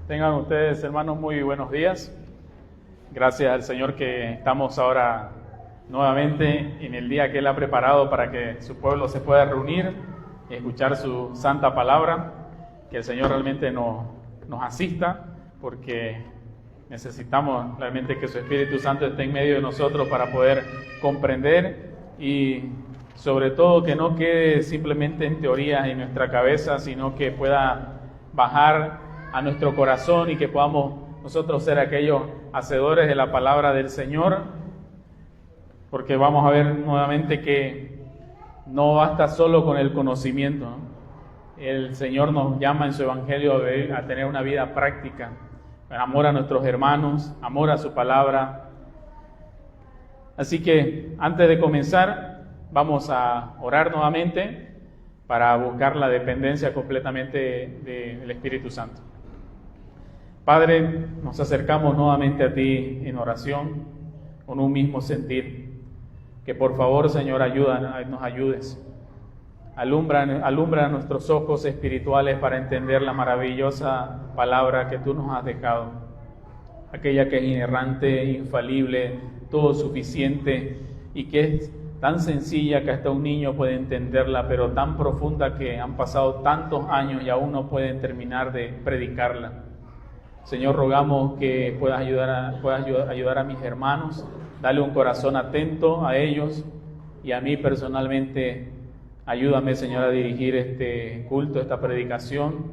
Tengan ustedes, hermanos, muy buenos días. Gracias al Señor que estamos ahora nuevamente en el día que Él ha preparado para que su pueblo se pueda reunir y escuchar su santa palabra. Que el Señor realmente nos asista, porque necesitamos realmente que su Espíritu Santo esté en medio de nosotros para poder comprender y sobre todo que no quede simplemente en teorías en nuestra cabeza, sino que pueda bajar a nuestro corazón y que podamos nosotros ser aquellos hacedores de la palabra del Señor, porque vamos a ver nuevamente que no basta solo con el conocimiento, ¿no? El Señor nos llama en su Evangelio a tener una vida práctica, amor a nuestros hermanos, amor a su palabra. Así que antes de comenzar, vamos a orar nuevamente para buscar la dependencia completamente del Espíritu Santo. Padre, nos acercamos nuevamente a ti en oración, con un mismo sentir. Que por favor, Señor, nos ayudes. Alumbra nuestros ojos espirituales para entender la maravillosa palabra que tú nos has dejado. Aquella que es inerrante, infalible, todo suficiente y que es tan sencilla que hasta un niño puede entenderla, pero tan profunda que han pasado tantos años y aún no pueden terminar de predicarla. Señor, rogamos que puedas ayudar a mis hermanos, dale un corazón atento a ellos y a mí personalmente. Ayúdame, Señor, a dirigir este culto, esta predicación.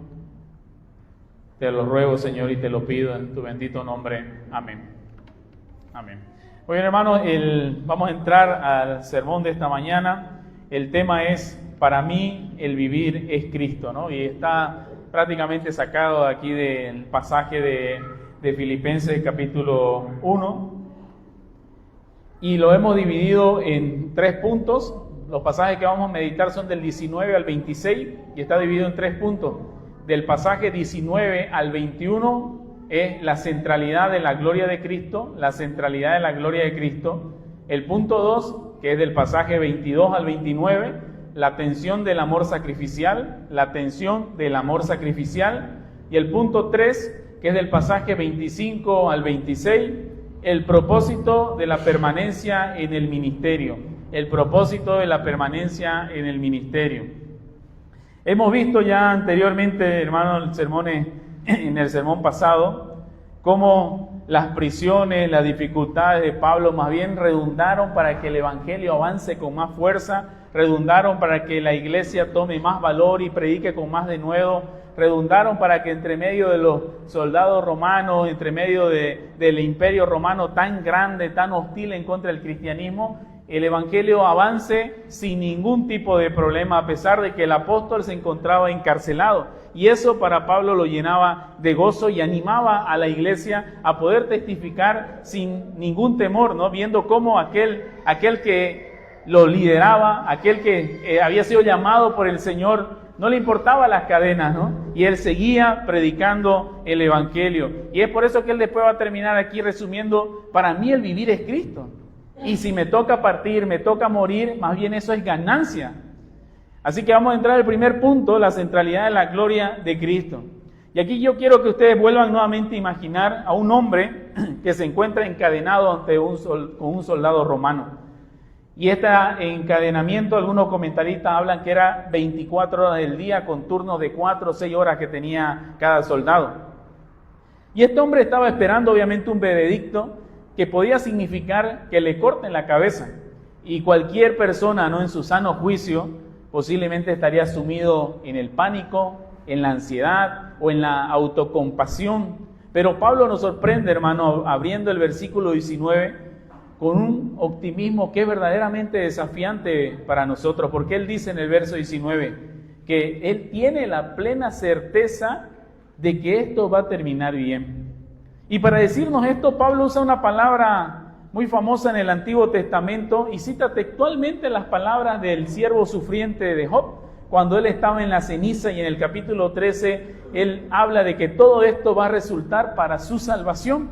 Te lo ruego, Señor, y te lo pido en tu bendito nombre. Amén. Amén. Muy bien, hermanos, vamos a entrar al sermón de esta mañana. El tema es, para mí, el vivir es Cristo, ¿no? Y está prácticamente sacado de aquí del pasaje de Filipenses capítulo 1. Y lo hemos dividido en 3 puntos. Los pasajes que vamos a meditar son del 19 al 26 y está dividido en 3 puntos. Del pasaje 19 al 21 es la centralidad de la gloria de Cristo, la centralidad de la gloria de Cristo. El punto 2, que es del pasaje 22 al 29, la tensión del amor sacrificial, la tensión del amor sacrificial. Y el punto 3, que es del pasaje 25 al 26, el propósito de la permanencia en el ministerio. El propósito de la permanencia en el ministerio. Hemos visto ya anteriormente, hermanos, en el sermón pasado, cómo las prisiones, las dificultades de Pablo más bien redundaron para que el evangelio avance con más fuerza, redundaron para que la iglesia tome más valor y predique con más denuedo, redundaron para que entre medio de los soldados romanos, entre medio del imperio romano tan grande, tan hostil en contra del cristianismo, el evangelio avance sin ningún tipo de problema, a pesar de que el apóstol se encontraba encarcelado. Y eso para Pablo lo llenaba de gozo y animaba a la iglesia a poder testificar sin ningún temor, ¿no? Viendo cómo aquel que lo lideraba, aquel que había sido llamado por el Señor, no le importaba las cadenas, ¿no? Y él seguía predicando el evangelio. Y es por eso que él después va a terminar aquí resumiendo: para mí el vivir es Cristo. Y si me toca partir, me toca morir, más bien eso es ganancia. Así que vamos a entrar al primer punto, la centralidad de la gloria de Cristo. Y aquí yo quiero que ustedes vuelvan nuevamente a imaginar a un hombre que se encuentra encadenado ante un soldado romano. Y este encadenamiento, algunos comentaristas hablan que era 24 horas del día con turnos de 4 o 6 horas que tenía cada soldado. Y este hombre estaba esperando obviamente un veredicto que podía significar que le corten la cabeza, y cualquier persona, ¿no?, en su sano juicio posiblemente estaría sumido en el pánico, en la ansiedad o en la autocompasión. Pero Pablo nos sorprende, hermano, abriendo el versículo 19 con un optimismo que es verdaderamente desafiante para nosotros, porque él dice en el verso 19 que él tiene la plena certeza de que esto va a terminar bien. Y para decirnos esto, Pablo usa una palabra muy famosa en el Antiguo Testamento y cita textualmente las palabras del siervo sufriente de Job, cuando él estaba en la ceniza, y en el capítulo 13 él habla de que todo esto va a resultar para su salvación.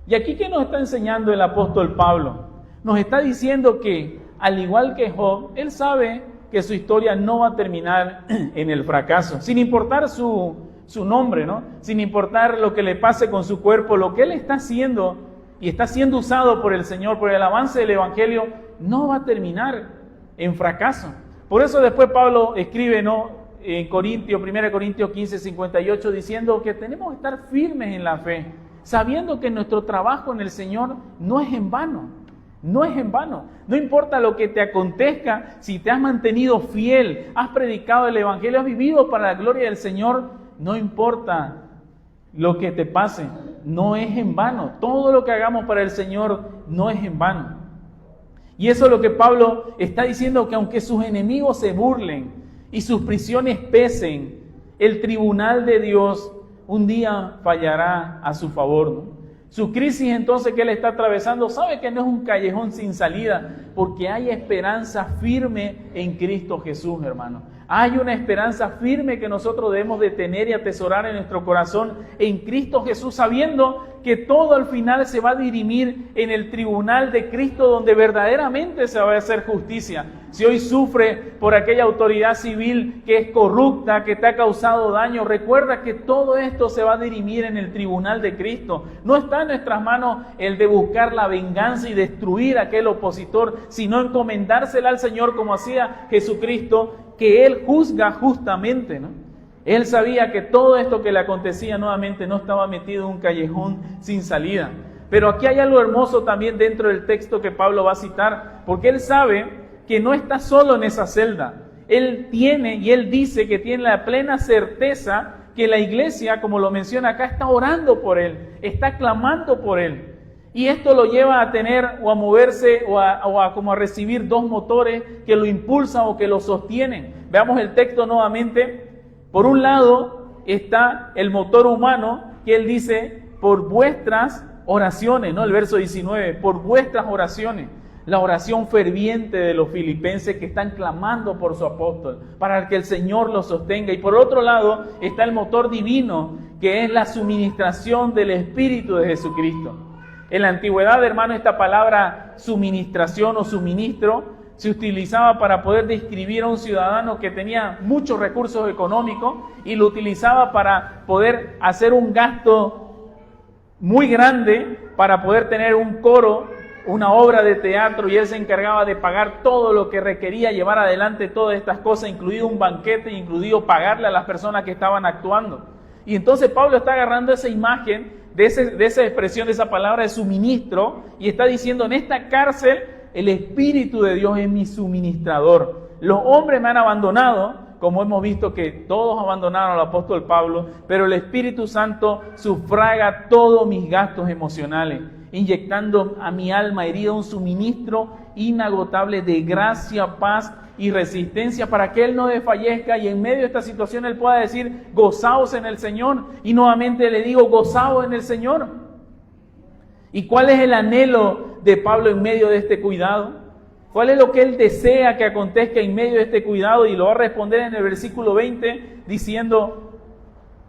Y aquí, ¿qué nos está enseñando el apóstol Pablo? Nos está diciendo que, al igual que Job, él sabe que su historia no va a terminar en el fracaso, sin importar su su nombre, ¿no? Sin importar lo que le pase con su cuerpo, lo que él está haciendo y está siendo usado por el Señor, por el avance del Evangelio, no va a terminar en fracaso. Por eso después Pablo escribe, ¿no?, en 1 Corintios 15, 58, diciendo que tenemos que estar firmes en la fe, sabiendo que nuestro trabajo en el Señor no es en vano. No es en vano. No importa lo que te acontezca, si te has mantenido fiel, has predicado el Evangelio, has vivido para la gloria del Señor, no importa lo que te pase, no es en vano. Todo lo que hagamos para el Señor no es en vano. Y eso es lo que Pablo está diciendo, que aunque sus enemigos se burlen y sus prisiones pesen, el tribunal de Dios un día fallará a su favor, ¿no? Su crisis entonces que él está atravesando, sabe que no es un callejón sin salida, porque hay esperanza firme en Cristo Jesús, hermano. Hay una esperanza firme que nosotros debemos de tener y atesorar en nuestro corazón en Cristo Jesús, sabiendo que todo al final se va a dirimir en el tribunal de Cristo, donde verdaderamente se va a hacer justicia. Si hoy sufre por aquella autoridad civil que es corrupta, que te ha causado daño, recuerda que todo esto se va a dirimir en el tribunal de Cristo. No está en nuestras manos el de buscar la venganza y destruir a aquel opositor, sino encomendársela al Señor como hacía Jesucristo, que Él juzga justamente, ¿no? Él sabía que todo esto que le acontecía nuevamente no estaba metido en un callejón sin salida. Pero aquí hay algo hermoso también dentro del texto que Pablo va a citar, porque él sabe que no está solo en esa celda. Él tiene y él dice que tiene la plena certeza que la iglesia, como lo menciona acá, está orando por él, está clamando por él. Y esto lo lleva a tener o a moverse o a como a recibir dos motores que lo impulsan o que lo sostienen. Veamos el texto nuevamente. Por un lado está el motor humano, que él dice, por vuestras oraciones, ¿no? El verso 19, por vuestras oraciones. La oración ferviente de los filipenses que están clamando por su apóstol, para que el Señor los sostenga. Y por otro lado está el motor divino, que es la suministración del Espíritu de Jesucristo. En la antigüedad, hermano, esta palabra suministración o suministro se utilizaba para poder describir a un ciudadano que tenía muchos recursos económicos y lo utilizaba para poder hacer un gasto muy grande para poder tener un coro, una obra de teatro, y él se encargaba de pagar todo lo que requería llevar adelante todas estas cosas, incluido un banquete, incluido pagarle a las personas que estaban actuando. Y entonces Pablo está agarrando esa imagen de esa expresión, de esa palabra de suministro, y está diciendo, en esta cárcel el Espíritu de Dios es mi suministrador. Los hombres me han abandonado, como hemos visto que todos abandonaron al apóstol Pablo, pero el Espíritu Santo sufraga todos mis gastos emocionales, inyectando a mi alma herida un suministro inagotable de gracia, paz y resistencia para que Él no desfallezca y en medio de esta situación Él pueda decir, gozaos en el Señor. Y nuevamente le digo, gozaos en el Señor. ¿Y cuál es el anhelo de Pablo en medio de este cuidado? ¿Cuál es lo que él desea que acontezca en medio de este cuidado? Y lo va a responder en el versículo 20 diciendo,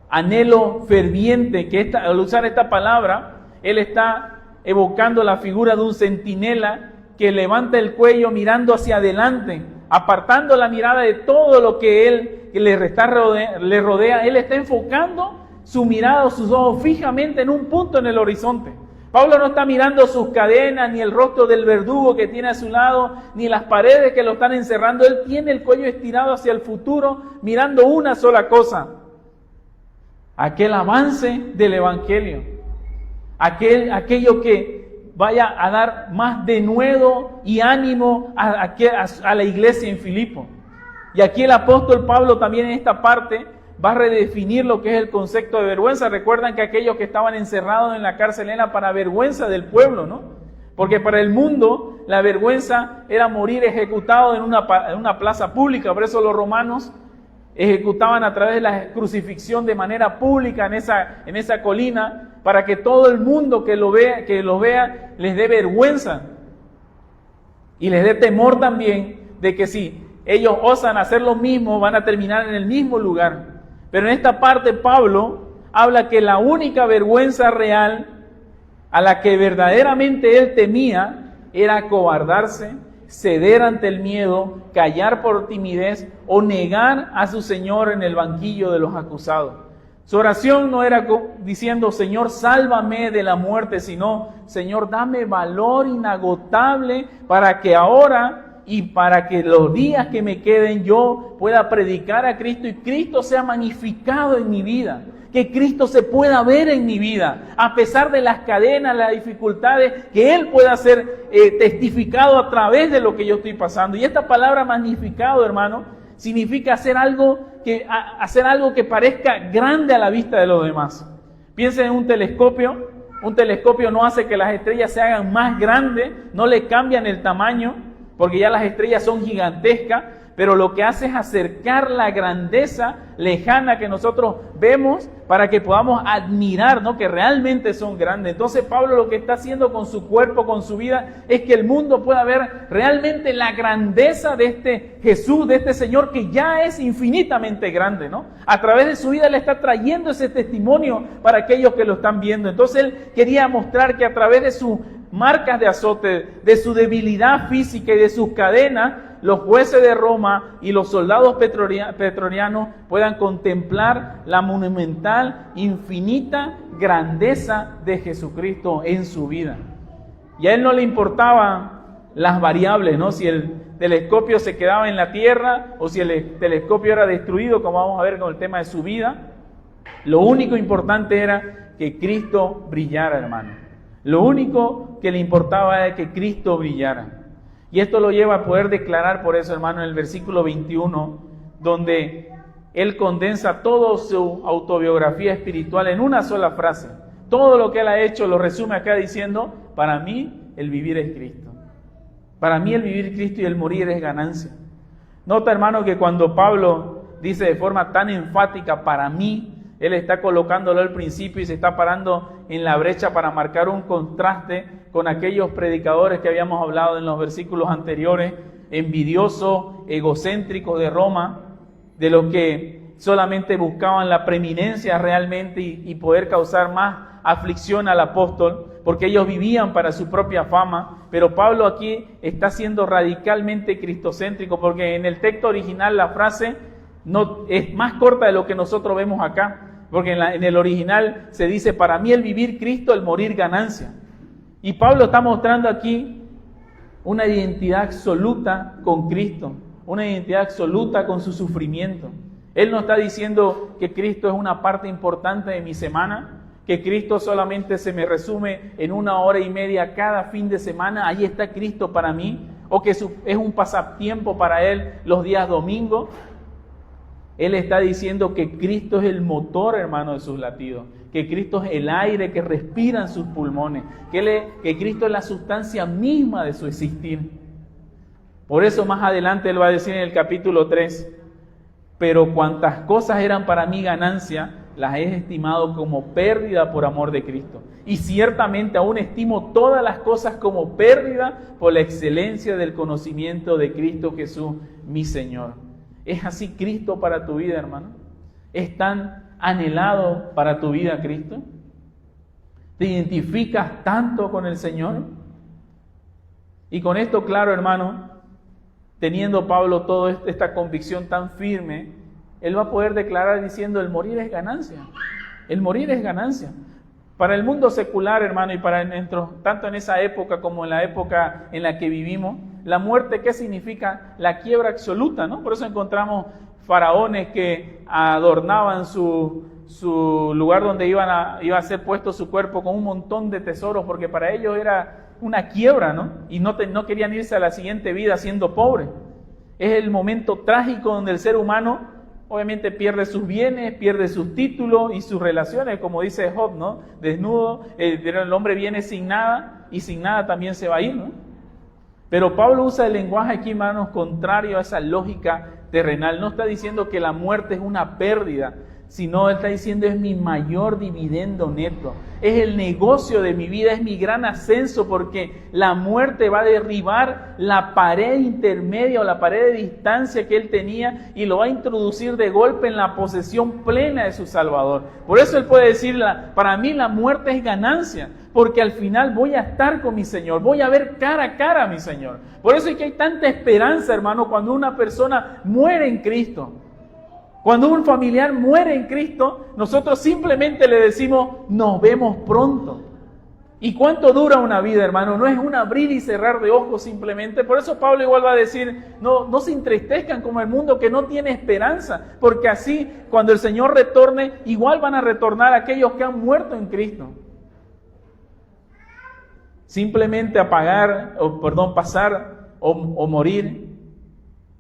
anhelo ferviente, que al usar esta palabra, él está evocando la figura de un centinela que levanta el cuello mirando hacia adelante, apartando la mirada de todo lo que le rodea. Él está enfocando su mirada o sus ojos fijamente en un punto en el horizonte. Pablo no está mirando sus cadenas, ni el rostro del verdugo que tiene a su lado, ni las paredes que lo están encerrando. Él tiene el cuello estirado hacia el futuro, mirando una sola cosa: aquel avance del Evangelio, aquello que vaya a dar más denuedo y ánimo a la iglesia en Filipo. Y aquí el apóstol Pablo también en esta parte va a redefinir lo que es el concepto de vergüenza. Recuerdan que aquellos que estaban encerrados en la cárcel era para vergüenza del pueblo, ¿no? Porque para el mundo la vergüenza era morir ejecutado en una plaza pública. Por eso los romanos ejecutaban a través de la crucifixión de manera pública en esa colina, para que todo el mundo que los vea les dé vergüenza y les dé temor también de que si ellos osan hacer lo mismo van a terminar en el mismo lugar. Pero en esta parte Pablo habla que la única vergüenza real a la que verdaderamente él temía era acobardarse, ceder ante el miedo, callar por timidez o negar a su Señor en el banquillo de los acusados. Su oración no era diciendo, Señor, sálvame de la muerte, sino, Señor, dame valor inagotable para que ahora y para que los días que me queden yo pueda predicar a Cristo y Cristo sea magnificado en mi vida. Que Cristo se pueda ver en mi vida, a pesar de las cadenas, las dificultades, que Él pueda ser testificado a través de lo que yo estoy pasando. Y esta palabra magnificado, hermano, significa hacer algo que parezca grande a la vista de los demás. Piensen en un telescopio. Un telescopio no hace que las estrellas se hagan más grandes, no le cambian el tamaño, porque ya las estrellas son gigantescas, pero lo que hace es acercar la grandeza lejana que nosotros vemos para que podamos admirar, ¿no?, que realmente son grandes. Entonces Pablo lo que está haciendo con su cuerpo, con su vida, es que el mundo pueda ver realmente la grandeza de este Jesús, de este Señor que ya es infinitamente grande, ¿no? A través de su vida le está trayendo ese testimonio para aquellos que lo están viendo. Entonces él quería mostrar que a través de sus marcas de azote, de su debilidad física y de sus cadenas, los jueces de Roma y los soldados pretorianos puedan contemplar la monumental, infinita grandeza de Jesucristo en su vida. Y a él no le importaban las variables, ¿no? Si el telescopio se quedaba en la tierra o si el telescopio era destruido, como vamos a ver con el tema de su vida. Lo único importante era que Cristo brillara, hermano. Lo único que le importaba era que Cristo brillara. Y esto lo lleva a poder declarar, por eso, hermano, en el versículo 21, donde él condensa toda su autobiografía espiritual en una sola frase. Todo lo que él ha hecho lo resume acá diciendo, para mí el vivir es Cristo. Para mí el vivir es Cristo y el morir es ganancia. Nota, hermano, que cuando Pablo dice de forma tan enfática, para mí, él está colocándolo al principio y se está parando en la brecha para marcar un contraste con aquellos predicadores que habíamos hablado en los versículos anteriores, envidiosos, egocéntricos de Roma, de los que solamente buscaban la preeminencia realmente y poder causar más aflicción al apóstol, porque ellos vivían para su propia fama. Pero Pablo aquí está siendo radicalmente cristocéntrico, porque en el texto original la frase no es más corta de lo que nosotros vemos acá, porque en el original se dice, para mí el vivir Cristo, el morir ganancia. Y Pablo está mostrando aquí una identidad absoluta con Cristo, una identidad absoluta con su sufrimiento. Él no está diciendo que Cristo es una parte importante de mi semana, que Cristo solamente se me resume en 1 hora y media cada fin de semana, ahí está Cristo para mí, o que es un pasatiempo para él los días domingos. Él está diciendo que Cristo es el motor, hermano, de sus latidos, que Cristo es el aire que respiran sus pulmones, que Cristo es la sustancia misma de su existir. Por eso más adelante él va a decir en el capítulo 3, pero cuantas cosas eran para mí ganancia, las he estimado como pérdida por amor de Cristo. Y ciertamente aún estimo todas las cosas como pérdida por la excelencia del conocimiento de Cristo Jesús, mi Señor. ¿Es así Cristo para tu vida, hermano? ¿Es tan anhelado para tu vida Cristo? ¿Te identificas tanto con el Señor? Y con esto, claro, hermano, teniendo Pablo toda esta convicción tan firme, él va a poder declarar diciendo, el morir es ganancia. El morir es ganancia. Para el mundo secular, hermano, y para tanto en esa época como en la época en la que vivimos, la muerte, ¿qué significa? La quiebra absoluta, ¿no? Por eso encontramos faraones que adornaban su lugar donde iba a ser puesto su cuerpo con un montón de tesoros, porque para ellos era una quiebra, ¿no? Y no querían irse a la siguiente vida siendo pobres. Es el momento trágico donde el ser humano obviamente pierde sus bienes, pierde sus títulos y sus relaciones, como dice Job, ¿no? Desnudo, el hombre viene sin nada y sin nada también se va a ir, ¿no? Pero Pablo usa el lenguaje aquí, hermanos, contrario a esa lógica terrenal. No está diciendo que la muerte es una pérdida, sino está diciendo es mi mayor dividendo neto. Es el negocio de mi vida, es mi gran ascenso, porque la muerte va a derribar la pared intermedia o la pared de distancia que él tenía y lo va a introducir de golpe en la posesión plena de su Salvador. Por eso él puede decir, para mí la muerte es ganancia, porque al final voy a estar con mi Señor, voy a ver cara a cara a mi Señor. Por eso es que hay tanta esperanza, hermano, cuando una persona muere en Cristo. Cuando un familiar muere en Cristo, nosotros simplemente le decimos, nos vemos pronto. ¿Y cuánto dura una vida, hermano? No es un abrir y cerrar de ojos simplemente. Por eso Pablo igual va a decir, no se entristezcan como el mundo que no tiene esperanza, porque así cuando el Señor retorne, igual van a retornar aquellos que han muerto en Cristo. Simplemente pasar o morir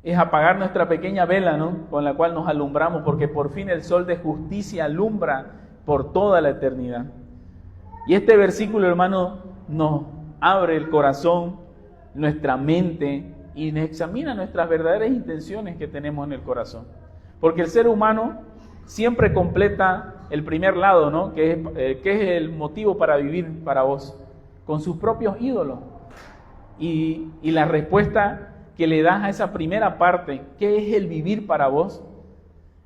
es apagar nuestra pequeña vela, ¿no?, con la cual nos alumbramos, porque por fin el sol de justicia alumbra por toda la eternidad. Y este versículo, hermano, nos abre el corazón, nuestra mente, y nos examina nuestras verdaderas intenciones que tenemos en el corazón. Porque el ser humano siempre completa el primer lado, ¿no?, que es el motivo para vivir para vos, con sus propios ídolos. Y la respuesta que le das a esa primera parte, ¿qué es el vivir para vos?,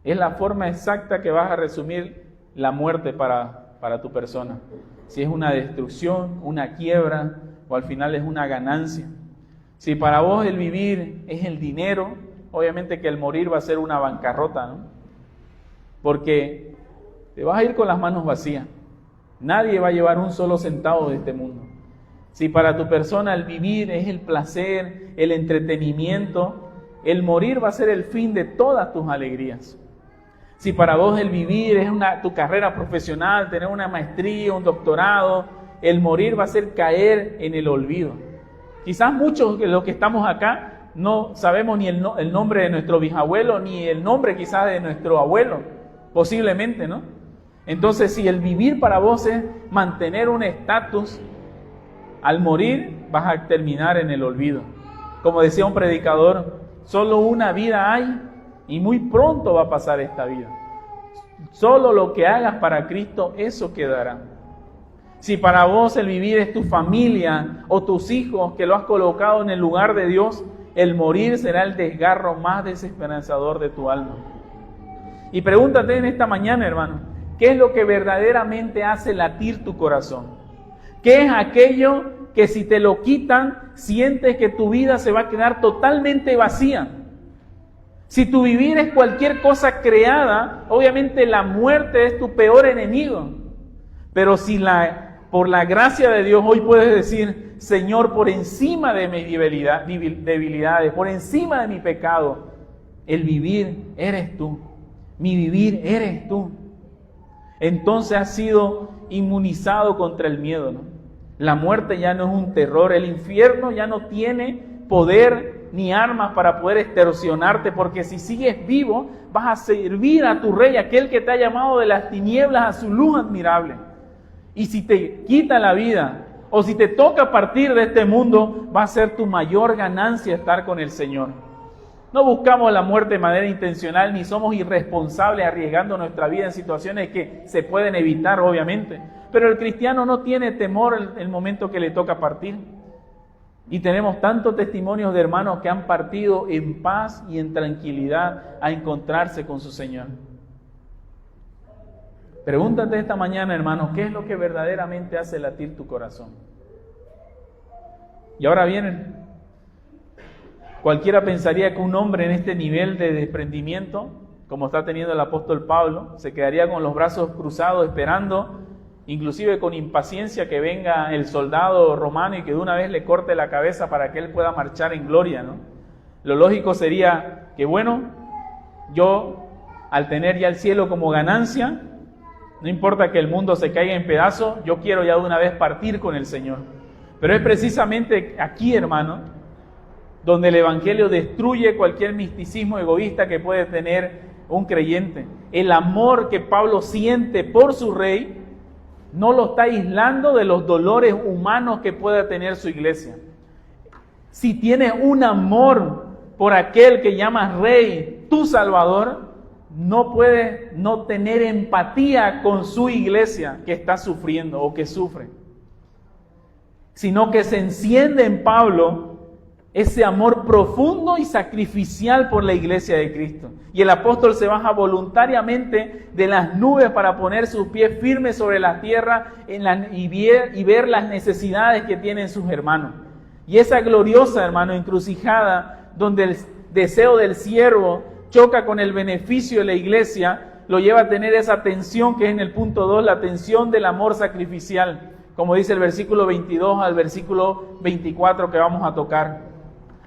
es la forma exacta que vas a resumir la muerte para tu persona. Si es una destrucción, una quiebra, o al final es una ganancia. Si para vos el vivir es el dinero, obviamente que el morir va a ser una bancarrota, ¿no? Porque te vas a ir con las manos vacías. Nadie va a llevar un solo centavo de este mundo. Si para tu persona el vivir es el placer, el entretenimiento, el morir va a ser el fin de todas tus alegrías. Si para vos el vivir es tu carrera profesional, tener una maestría, un doctorado, el morir va a ser caer en el olvido. Quizás muchos de los que estamos acá no sabemos ni el nombre de nuestro bisabuelo, ni el nombre quizás de nuestro abuelo, posiblemente, ¿no? Entonces, si el vivir para vos es mantener un estatus, al morir vas a terminar en el olvido. Como decía un predicador, solo una vida hay y muy pronto va a pasar esta vida. Solo lo que hagas para Cristo, eso quedará. Si para vos el vivir es tu familia o tus hijos que lo has colocado en el lugar de Dios, el morir será el desgarro más desesperanzador de tu alma. Y pregúntate en esta mañana, hermano, ¿qué es lo que verdaderamente hace latir tu corazón? ¿Qué es aquello que si te lo quitan, sientes que tu vida se va a quedar totalmente vacía? Si tu vivir es cualquier cosa creada, obviamente la muerte es tu peor enemigo. Pero si por la gracia de Dios hoy puedes decir, Señor, por encima de mis debilidades, por encima de mi pecado, el vivir eres tú, mi vivir eres tú. Entonces has sido inmunizado contra el miedo, ¿no? La muerte ya no es un terror, el infierno ya no tiene poder ni armas para poder extorsionarte, porque si sigues vivo vas a servir a tu Rey, aquel que te ha llamado de las tinieblas a su luz admirable. Y si te quita la vida o si te toca partir de este mundo, va a ser tu mayor ganancia estar con el Señor. No buscamos la muerte de manera intencional ni somos irresponsables arriesgando nuestra vida en situaciones que se pueden evitar, obviamente. Pero el cristiano no tiene temor el momento que le toca partir. Y tenemos tantos testimonios de hermanos que han partido en paz y en tranquilidad a encontrarse con su Señor. Pregúntate esta mañana, hermano, ¿qué es lo que verdaderamente hace latir tu corazón? Y ahora vienen. Cualquiera pensaría que un hombre en este nivel de desprendimiento, como está teniendo el apóstol Pablo, se quedaría con los brazos cruzados esperando, inclusive con impaciencia, que venga el soldado romano y que de una vez le corte la cabeza para que él pueda marchar en gloria, ¿no? Lo lógico sería que, bueno, yo al tener ya el cielo como ganancia, no importa que el mundo se caiga en pedazos, yo quiero ya de una vez partir con el Señor. Pero es precisamente aquí, hermano, donde el Evangelio destruye cualquier misticismo egoísta que puede tener un creyente. El amor que Pablo siente por su Rey no lo está aislando de los dolores humanos que pueda tener su iglesia. Si tienes un amor por aquel que llamas Rey, tu Salvador, no puedes no tener empatía con su iglesia que está sufriendo o que sufre, sino que se enciende en Pablo ese amor profundo y sacrificial por la iglesia de Cristo. Y el apóstol se baja voluntariamente de las nubes para poner sus pies firmes sobre la tierra y ver las necesidades que tienen sus hermanos. Y esa gloriosa, hermano, encrucijada, donde el deseo del siervo choca con el beneficio de la iglesia, lo lleva a tener esa tensión que es en el punto 2, la tensión del amor sacrificial, como dice el versículo 22 al versículo 24 que vamos a tocar.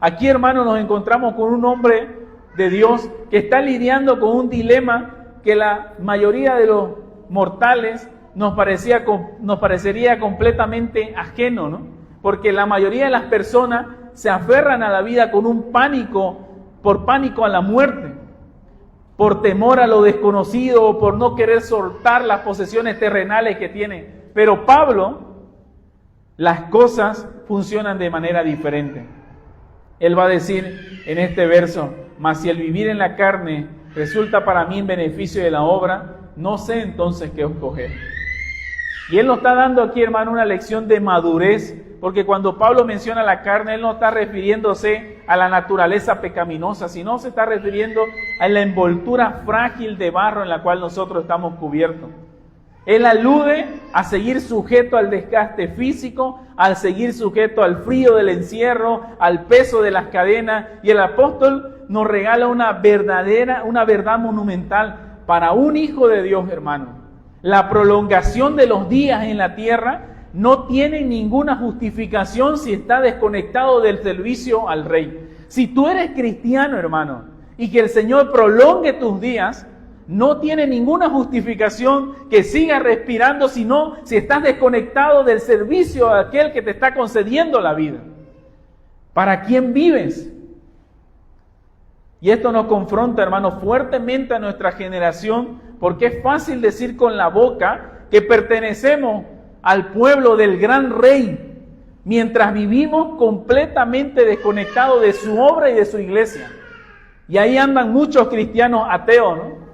Aquí, hermanos, nos encontramos con un hombre de Dios que está lidiando con un dilema que la mayoría de los mortales nos parecería completamente ajeno, ¿no? Porque la mayoría de las personas se aferran a la vida con un pánico, por pánico a la muerte, por temor a lo desconocido o por no querer soltar las posesiones terrenales que tiene. Pero Pablo, las cosas funcionan de manera diferente. Él va a decir en este verso: mas si el vivir en la carne resulta para mí en beneficio de la obra, no sé entonces qué escoger. Y él nos está dando aquí, hermano, una lección de madurez, porque cuando Pablo menciona la carne, él no está refiriéndose a la naturaleza pecaminosa, sino se está refiriendo a la envoltura frágil de barro en la cual nosotros estamos cubiertos. Él alude a seguir sujeto al desgaste físico, al seguir sujeto al frío del encierro, al peso de las cadenas, y el apóstol nos regala una verdad monumental para un hijo de Dios, hermano. La prolongación de los días en la tierra no tiene ninguna justificación si está desconectado del servicio al Rey. Si tú eres cristiano, hermano, y que el Señor prolongue tus días, no tiene ninguna justificación que sigas respirando, sino si estás desconectado del servicio a aquel que te está concediendo la vida. ¿Para quién vives? Y esto nos confronta, hermano, fuertemente a nuestra generación, porque es fácil decir con la boca que pertenecemos al pueblo del gran Rey, mientras vivimos completamente desconectados de su obra y de su iglesia. Y ahí andan muchos cristianos ateos, ¿no?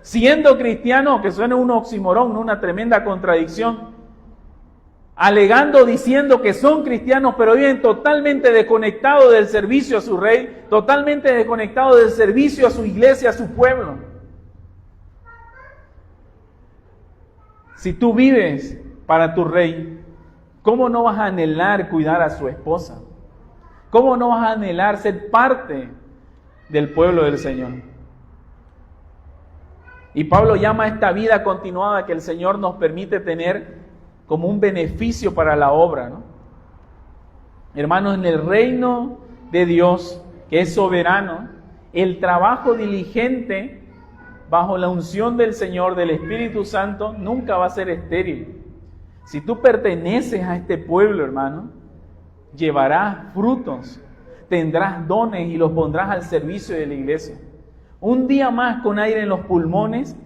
Siendo cristianos, que suena un oxímoron, ¿no? Una tremenda contradicción, alegando, diciendo que son cristianos, pero viven totalmente desconectados del servicio a su Rey, totalmente desconectados del servicio a su iglesia, a su pueblo. Si tú vives para tu Rey, ¿cómo no vas a anhelar cuidar a su esposa? ¿Cómo no vas a anhelar ser parte del pueblo del Señor? Y Pablo llama a esta vida continuada que el Señor nos permite tener como un beneficio para la obra, ¿no? Hermanos, en el reino de Dios, que es soberano, el trabajo diligente bajo la unción del Señor, del Espíritu Santo, nunca va a ser estéril. Si tú perteneces a este pueblo, hermano, llevarás frutos, tendrás dones y los pondrás al servicio de la iglesia. Un día más con aire en los pulmones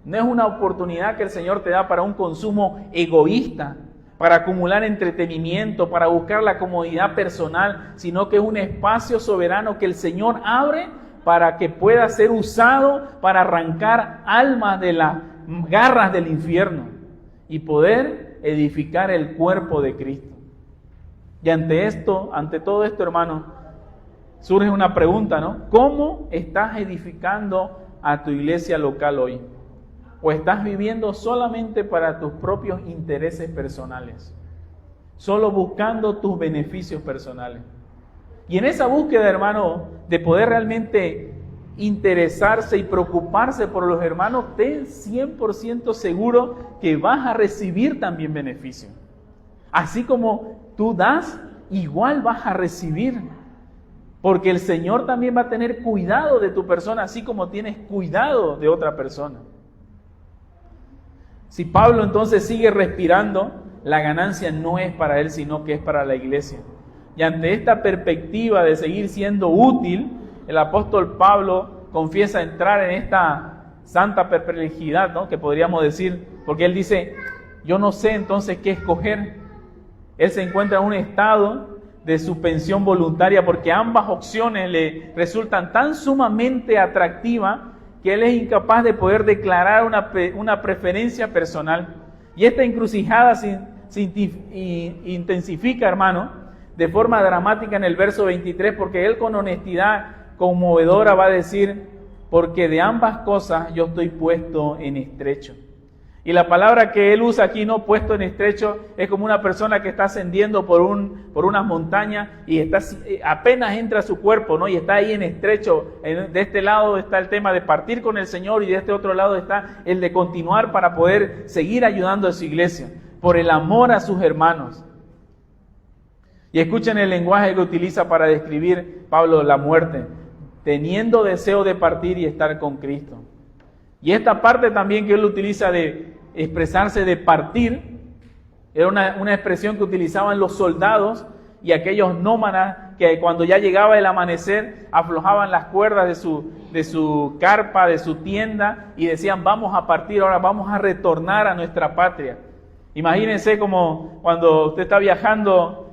no es una oportunidad que el Señor te da para un consumo egoísta, para acumular entretenimiento, para buscar la comodidad personal, sino que es un espacio soberano que el Señor abre para que pueda ser usado para arrancar almas de las garras del infierno y poder edificar el cuerpo de Cristo. Y ante todo esto, hermano, surge una pregunta, ¿no? ¿Cómo estás edificando a tu iglesia local hoy? ¿O estás viviendo solamente para tus propios intereses personales? Solo buscando tus beneficios personales. Y en esa búsqueda, hermano, de poder realmente interesarse y preocuparse por los hermanos, ten 100% seguro que vas a recibir también beneficio. Así como tú das, igual vas a recibir. Porque el Señor también va a tener cuidado de tu persona, así como tienes cuidado de otra persona. Si Pablo entonces sigue respirando, la ganancia no es para él, sino que es para la iglesia. Y ante esta perspectiva de seguir siendo útil, el apóstol Pablo confiesa entrar en esta santa perplejidad, ¿no? Que podríamos decir, porque él dice, yo no sé entonces qué escoger. Él se encuentra en un estado de suspensión voluntaria porque ambas opciones le resultan tan sumamente atractivas que él es incapaz de poder declarar una preferencia personal. Y esta encrucijada se intensifica, hermano, de forma dramática en el verso 23, porque él con honestidad conmovedora va a decir, porque de ambas cosas yo estoy puesto en estrecho. Y la palabra que él usa aquí, no puesto en estrecho, es como una persona que está ascendiendo por unas montañas y apenas entra a su cuerpo, ¿no? Y está ahí en estrecho. De este lado está el tema de partir con el Señor y de este otro lado está el de continuar para poder seguir ayudando a su iglesia, por el amor a sus hermanos. Y escuchen el lenguaje que utiliza para describir Pablo la muerte: teniendo deseo de partir y estar con Cristo. Y esta parte también que él utiliza de expresarse de partir, era una expresión que utilizaban los soldados y aquellos nómadas que cuando ya llegaba el amanecer aflojaban las cuerdas de su carpa, de su tienda y decían: vamos a partir, ahora vamos a retornar a nuestra patria. Imagínense como cuando usted está viajando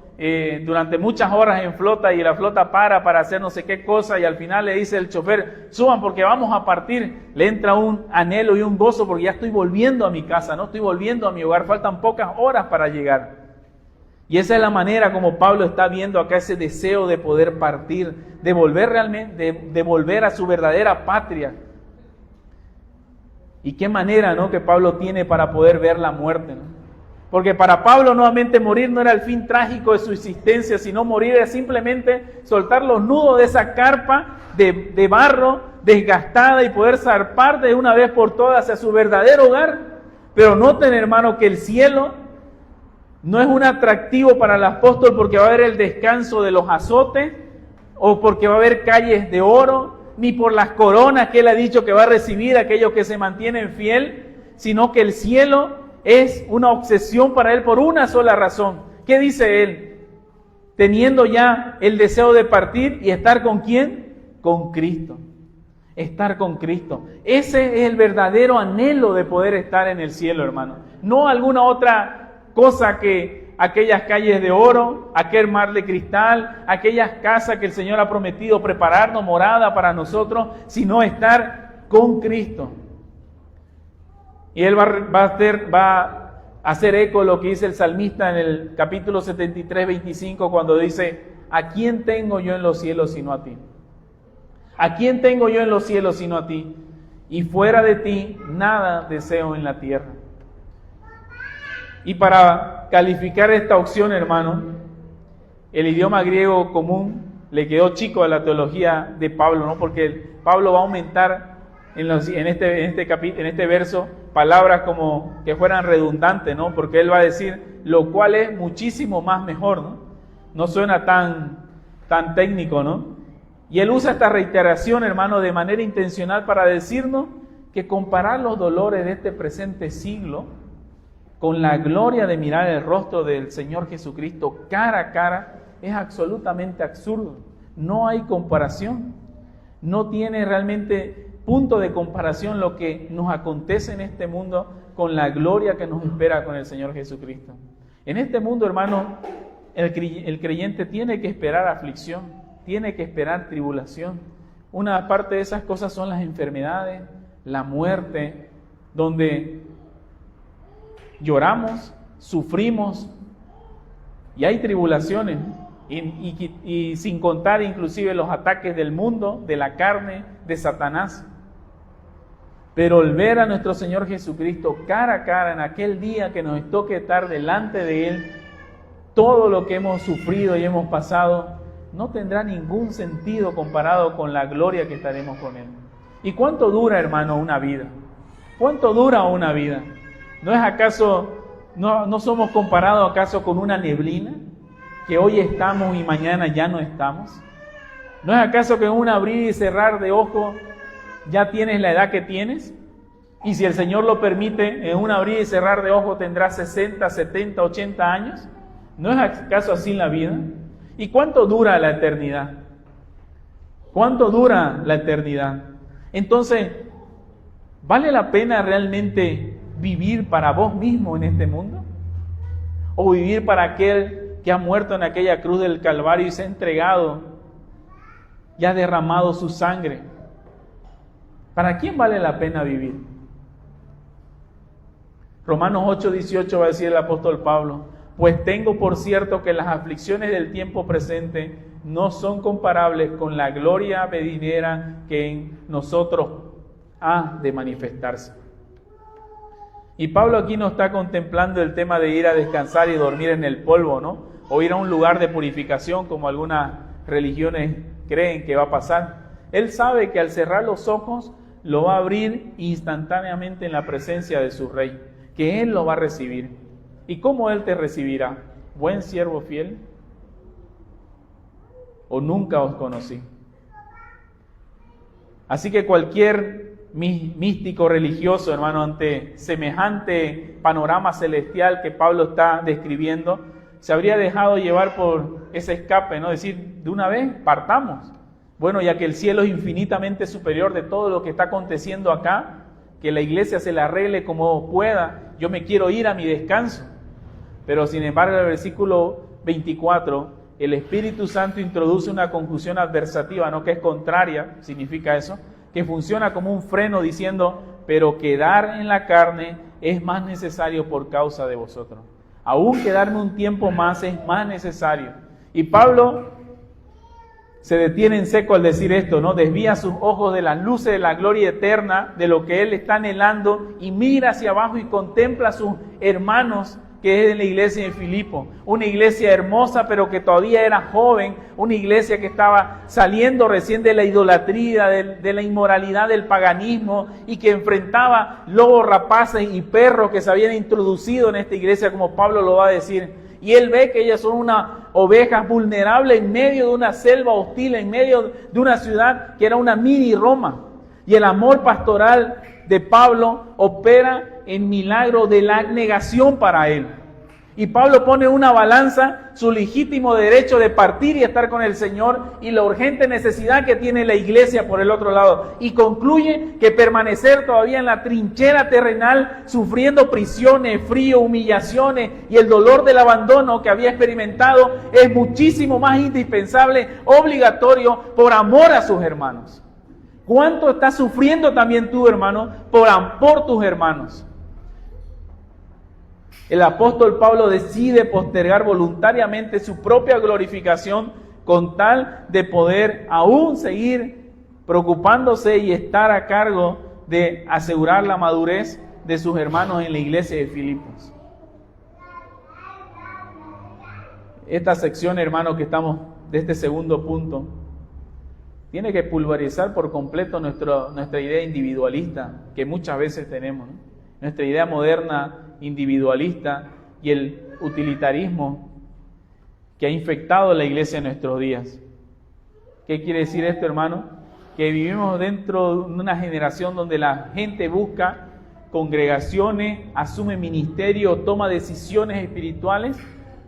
durante muchas horas en flota y la flota para hacer no sé qué cosa y al final le dice el chofer: suban porque vamos a partir. Le entra un anhelo y un gozo porque ya estoy volviendo a mi casa, no estoy volviendo a mi hogar, faltan pocas horas para llegar. Y esa es la manera como Pablo está viendo acá ese deseo de poder partir, de volver realmente, de volver a su verdadera patria. Y qué manera, ¿no?, que Pablo tiene para poder ver la muerte, ¿no? Porque para Pablo nuevamente morir no era el fin trágico de su existencia, sino morir era simplemente soltar los nudos de esa carpa de barro desgastada y poder zarpar de una vez por todas hacia su verdadero hogar. Pero noten, hermano, que el cielo no es un atractivo para el apóstol porque va a haber el descanso de los azotes o porque va a haber calles de oro, ni por las coronas que él ha dicho que va a recibir aquellos que se mantienen fiel, sino que el cielo es una obsesión para él por una sola razón. ¿Qué dice él? Teniendo ya el deseo de partir y estar ¿con quién? Con Cristo. Estar con Cristo. Ese es el verdadero anhelo de poder estar en el cielo, hermano. No alguna otra cosa que aquellas calles de oro, aquel mar de cristal, aquellas casas que el Señor ha prometido prepararnos, morada para nosotros, sino estar con Cristo. Y él va a hacer eco de lo que dice el salmista en el capítulo 73, 25, cuando dice: ¿a quién tengo yo en los cielos sino a ti? ¿A quién tengo yo en los cielos sino a ti? Y fuera de ti nada deseo en la tierra. Y para calificar esta opción, hermano, el idioma griego común le quedó chico a la teología de Pablo, ¿no? Porque Pablo va a aumentar en este verso palabras como que fueran redundantes, ¿no? Porque él va a decir lo cual es muchísimo más mejor, ¿no? No suena tan técnico, ¿no? Y él usa esta reiteración, hermano, de manera intencional para decirnos que comparar los dolores de este presente siglo con la gloria de mirar el rostro del Señor Jesucristo cara a cara es absolutamente absurdo. No hay comparación. No tiene realmente punto de comparación lo que nos acontece en este mundo con la gloria que nos espera con el Señor Jesucristo. En este mundo, hermano, el creyente tiene que esperar aflicción, tiene que esperar tribulación. Una parte de esas cosas son las enfermedades, la muerte, donde lloramos, sufrimos y hay tribulaciones. Y sin contar inclusive los ataques del mundo, de la carne, de Satanás. Pero el ver a nuestro Señor Jesucristo cara a cara en aquel día que nos toque estar delante de Él, todo lo que hemos sufrido y hemos pasado no tendrá ningún sentido comparado con la gloria que estaremos con Él. ¿Y cuánto dura, hermano, una vida? ¿Cuánto dura una vida? ¿No es acaso, no somos comparados acaso con una neblina? Que hoy estamos y mañana ya no estamos. ¿No es acaso que en un abrir y cerrar de ojos ya tienes la edad que tienes? Y si el Señor lo permite, en un abrir y cerrar de ojos tendrás 60, 70, 80 años. ¿No es acaso así la vida? ¿Y cuánto dura la eternidad? ¿Cuánto dura la eternidad? Entonces, ¿vale la pena realmente vivir para vos mismo en este mundo? ¿O vivir para aquel que ha muerto en aquella cruz del Calvario y se ha entregado y ha derramado su sangre? ¿Para quién vale la pena vivir? Romanos 8:18 va a decir el apóstol Pablo: pues tengo por cierto que las aflicciones del tiempo presente no son comparables con la gloria venidera que en nosotros ha de manifestarse. Y Pablo aquí no está contemplando el tema de ir a descansar y dormir en el polvo, ¿no? O ir a un lugar de purificación como algunas religiones creen que va a pasar. Él sabe que al cerrar los ojos lo va a abrir instantáneamente en la presencia de su rey, que Él lo va a recibir. ¿Y cómo Él te recibirá? ¿Buen siervo fiel? ¿O nunca os conocí? Así que cualquier místico religioso, hermano, ante semejante panorama celestial que Pablo está describiendo, se habría dejado llevar por ese escape, ¿no? Decir, de una vez, partamos. Bueno, ya que el cielo es infinitamente superior de todo lo que está aconteciendo acá, que la iglesia se la arregle como pueda, yo me quiero ir a mi descanso. Pero sin embargo, en el versículo 24, el Espíritu Santo introduce una conjunción adversativa, ¿no? Que es contraria, significa eso, que funciona como un freno diciendo, pero quedar en la carne es más necesario por causa de vosotros. Aún quedarme un tiempo más es más necesario. Y Pablo se detiene en seco al decir esto, ¿no? Desvía sus ojos de las luces de la gloria eterna, de lo que él está anhelando, y mira hacia abajo y contempla a sus hermanos que es en la iglesia de Filipo, una iglesia hermosa pero que todavía era joven, una iglesia que estaba saliendo recién de la idolatría, de la inmoralidad del paganismo, y que enfrentaba lobos rapaces y perros que se habían introducido en esta iglesia, como Pablo lo va a decir. Y él ve que ellas son unas ovejas vulnerables en medio de una selva hostil, en medio de una ciudad que era una mini Roma. Y el amor pastoral de Pablo opera en milagro de la abnegación para él. Y Pablo pone en una balanza su legítimo derecho de partir y estar con el Señor y la urgente necesidad que tiene la iglesia por el otro lado. Y concluye que permanecer todavía en la trinchera terrenal, sufriendo prisiones, frío, humillaciones y el dolor del abandono que había experimentado, es muchísimo más indispensable, obligatorio, por amor a sus hermanos. ¿Cuánto estás sufriendo también tú, hermano, por tus hermanos? El apóstol Pablo decide postergar voluntariamente su propia glorificación con tal de poder aún seguir preocupándose y estar a cargo de asegurar la madurez de sus hermanos en la iglesia de Filipos. Esta sección, hermano, que estamos de este segundo punto, tiene que pulverizar por completo nuestra idea individualista que muchas veces tenemos, ¿no? Nuestra idea moderna individualista y el utilitarismo que ha infectado la iglesia en nuestros días. ¿Qué quiere decir esto, hermano? Que vivimos dentro de una generación donde la gente busca congregaciones, asume ministerio, toma decisiones espirituales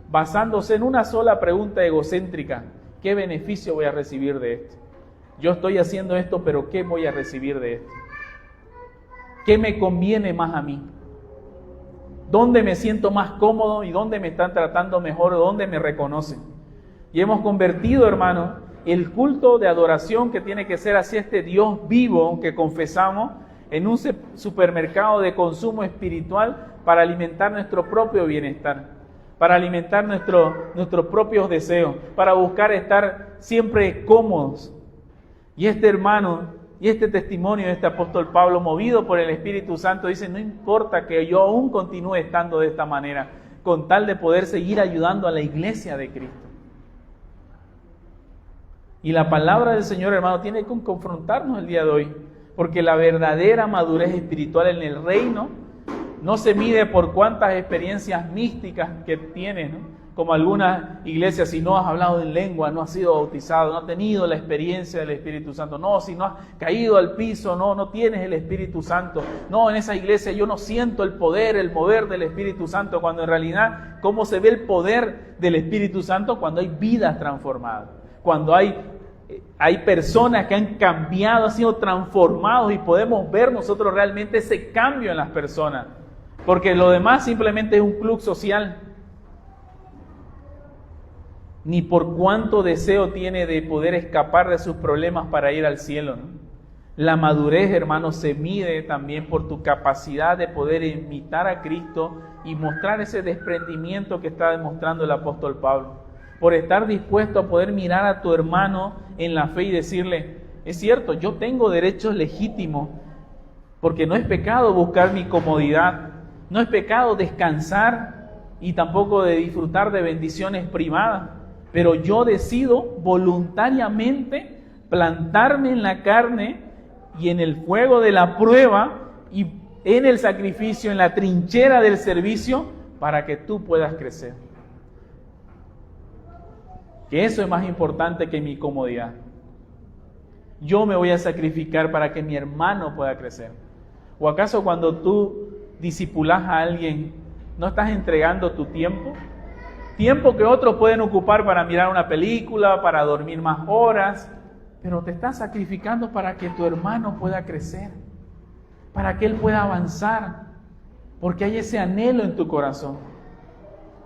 basándose en una sola pregunta egocéntrica: ¿qué beneficio voy a recibir de esto? Yo estoy haciendo esto, pero ¿qué voy a recibir de esto? ¿Qué me conviene más a mí? ¿Dónde me siento más cómodo y dónde me están tratando mejor o dónde me reconocen? Y hemos convertido, hermano, el culto de adoración que tiene que ser hacia este Dios vivo que confesamos en un supermercado de consumo espiritual para alimentar nuestro propio bienestar, para alimentar nuestros propios deseos, para buscar estar siempre cómodos. Y este hermano y este testimonio de este apóstol Pablo, movido por el Espíritu Santo, dice: no importa que yo aún continúe estando de esta manera, con tal de poder seguir ayudando a la iglesia de Cristo. Y la palabra del Señor, hermano, tiene que confrontarnos el día de hoy, porque la verdadera madurez espiritual en el reino no se mide por cuántas experiencias místicas que tienes, ¿no? Como algunas iglesias, si no has hablado en lengua, no has sido bautizado, no has tenido la experiencia del Espíritu Santo. No, si no has caído al piso, no tienes el Espíritu Santo. No, en esa iglesia yo no siento el poder, el mover del Espíritu Santo. Cuando en realidad, ¿cómo se ve el poder del Espíritu Santo? Cuando hay vidas transformadas. Cuando hay personas que han cambiado, han sido transformados y podemos ver nosotros realmente ese cambio en las personas. Porque lo demás simplemente es un club social. Ni por cuánto deseo tiene de poder escapar de sus problemas para ir al cielo, ¿no? La madurez, hermano, se mide también por tu capacidad de poder imitar a Cristo y mostrar ese desprendimiento que está demostrando el apóstol Pablo. Por estar dispuesto a poder mirar a tu hermano en la fe y decirle: es cierto, yo tengo derechos legítimos, porque no es pecado buscar mi comodidad, No es pecado descansar y tampoco de disfrutar de bendiciones privadas, pero yo decido voluntariamente plantarme en la carne y en el fuego de la prueba y en el sacrificio, en la trinchera del servicio, para que tú puedas crecer. Que eso es más importante que mi comodidad. Yo me voy a sacrificar para que mi hermano pueda crecer. ¿O acaso cuando tú discipulas a alguien, no estás entregando tu tiempo? Tiempo que otros pueden ocupar para mirar una película, para dormir más horas, pero te estás sacrificando para que tu hermano pueda crecer, para que él pueda avanzar, porque hay ese anhelo en tu corazón.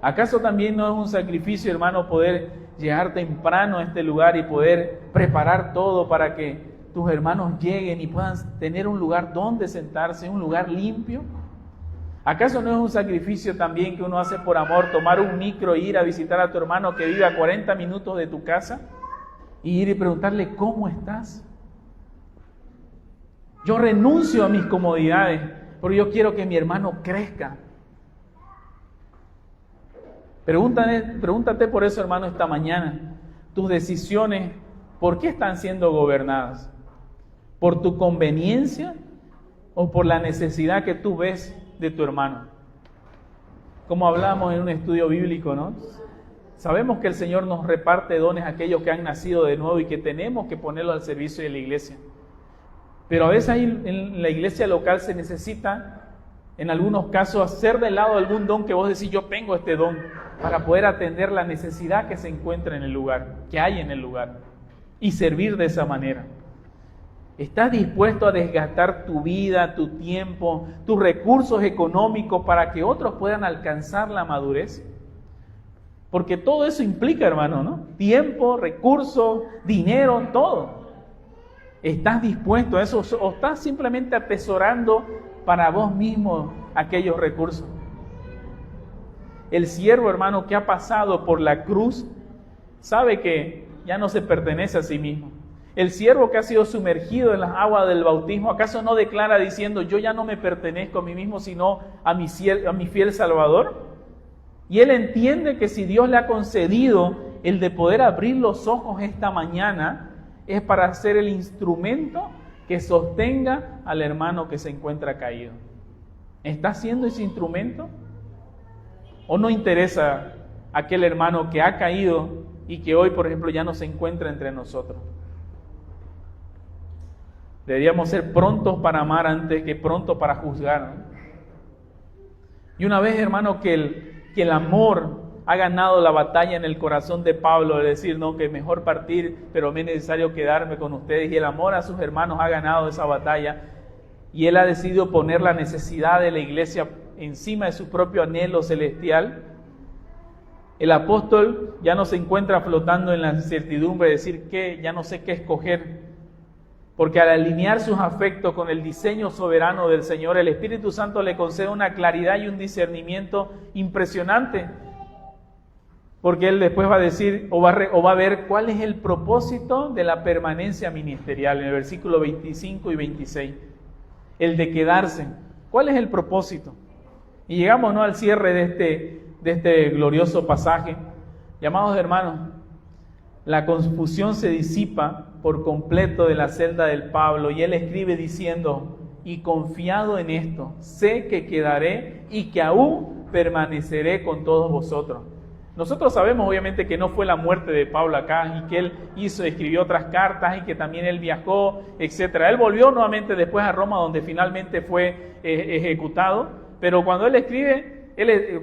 ¿Acaso también no es un sacrificio, hermano, poder llegar temprano a este lugar y poder preparar todo para que tus hermanos lleguen y puedan tener un lugar donde sentarse, un lugar limpio? ¿Acaso no es un sacrificio también que uno hace por amor, tomar un micro e ir a visitar a tu hermano que vive a 40 minutos de tu casa y ir y preguntarle cómo estás? Yo renuncio a mis comodidades porque yo quiero que mi hermano crezca. Pregúntate por eso, hermano, esta mañana. Tus decisiones, ¿por qué están siendo gobernadas? ¿Por tu conveniencia o por la necesidad que tú ves de tu hermano? Como hablamos en un estudio bíblico, ¿no? Sabemos que el Señor nos reparte dones a aquellos que han nacido de nuevo y que tenemos que ponerlos al servicio de la iglesia. Pero a veces ahí en la iglesia local se necesita, en algunos casos, hacer de lado algún don que vos decís, yo tengo este don, para poder atender la necesidad que se encuentra en el lugar, que hay en el lugar, y servir de esa manera. ¿Estás dispuesto a desgastar tu vida, tu tiempo, tus recursos económicos para que otros puedan alcanzar la madurez? Porque todo eso implica, hermano, ¿no? Tiempo, recursos, dinero, todo. ¿Estás dispuesto a eso o estás simplemente atesorando para vos mismo aquellos recursos? El siervo, hermano, que ha pasado por la cruz, sabe que ya no se pertenece a sí mismo. El siervo que ha sido sumergido en las aguas del bautismo, ¿acaso no declara diciendo, yo ya no me pertenezco a mí mismo, sino a mi fiel Salvador? Y él entiende que si Dios le ha concedido el de poder abrir los ojos esta mañana, es para ser el instrumento que sostenga al hermano que se encuentra caído. ¿Está siendo ese instrumento? ¿O no interesa aquel hermano que ha caído y que hoy, por ejemplo, ya no se encuentra entre nosotros? Deberíamos ser prontos para amar antes que prontos para juzgar, ¿no? Y una vez, hermano, que el amor ha ganado la batalla en el corazón de Pablo, de decir, no, que es mejor partir, pero me es necesario quedarme con ustedes, y el amor a sus hermanos ha ganado esa batalla, y él ha decidido poner la necesidad de la iglesia encima de su propio anhelo celestial. El apóstol ya no se encuentra flotando en la incertidumbre de decir que ya no sé qué escoger, porque al alinear sus afectos con el diseño soberano del Señor, el Espíritu Santo le concede una claridad y un discernimiento impresionante, porque él después va a decir o va a ver cuál es el propósito de la permanencia ministerial en el versículo 25 y 26, el de quedarse. ¿Cuál es el propósito? Y llegamos, ¿no?, al cierre de este glorioso pasaje. Llamados hermanos, la confusión se disipa por completo de la celda del Pablo, y él escribe diciendo, y confiado en esto, sé que quedaré y que aún permaneceré con todos vosotros. Nosotros sabemos obviamente que no fue la muerte de Pablo acá, y que él escribió otras cartas, y que también él viajó, etcétera. Él volvió nuevamente después a Roma, donde finalmente fue ejecutado, pero cuando él escribe,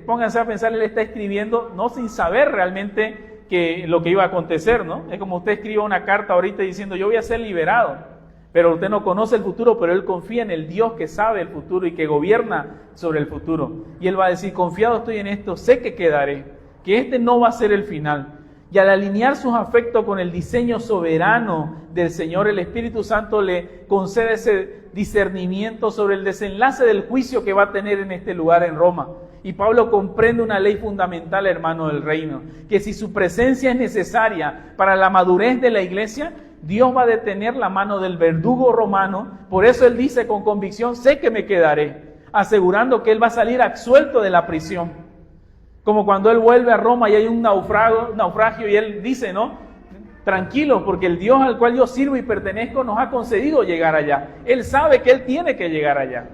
pónganse a pensar, él está escribiendo no sin saber realmente que lo que iba a acontecer, ¿no? Es como usted escribe una carta ahorita diciendo, yo voy a ser liberado, pero usted no conoce el futuro, pero él confía en el Dios que sabe el futuro y que gobierna sobre el futuro. Y él va a decir, confiado estoy en esto, sé que quedaré, que este no va a ser el final. Y al alinear sus afectos con el diseño soberano del Señor, el Espíritu Santo le concede ese discernimiento sobre el desenlace del juicio que va a tener en este lugar en Roma. Y Pablo comprende una ley fundamental, hermano, del reino, que si su presencia es necesaria para la madurez de la iglesia, Dios va a detener la mano del verdugo romano. Por eso él dice con convicción, sé que me quedaré. asegurando que él va a salir absuelto de la prisión. Como cuando él vuelve a Roma y hay un naufragio y él dice, ¿no? Tranquilo, porque el Dios al cual yo sirvo y pertenezco nos ha concedido llegar allá. Él sabe que él tiene que llegar allá.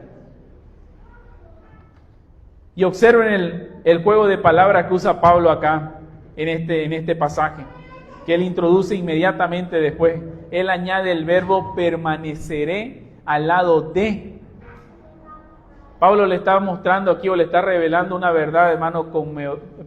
Y observen el juego de palabras que usa Pablo acá en este pasaje, que él introduce inmediatamente después. Él añade el verbo permaneceré al lado de. Pablo le está mostrando aquí o le está revelando una verdad, hermano,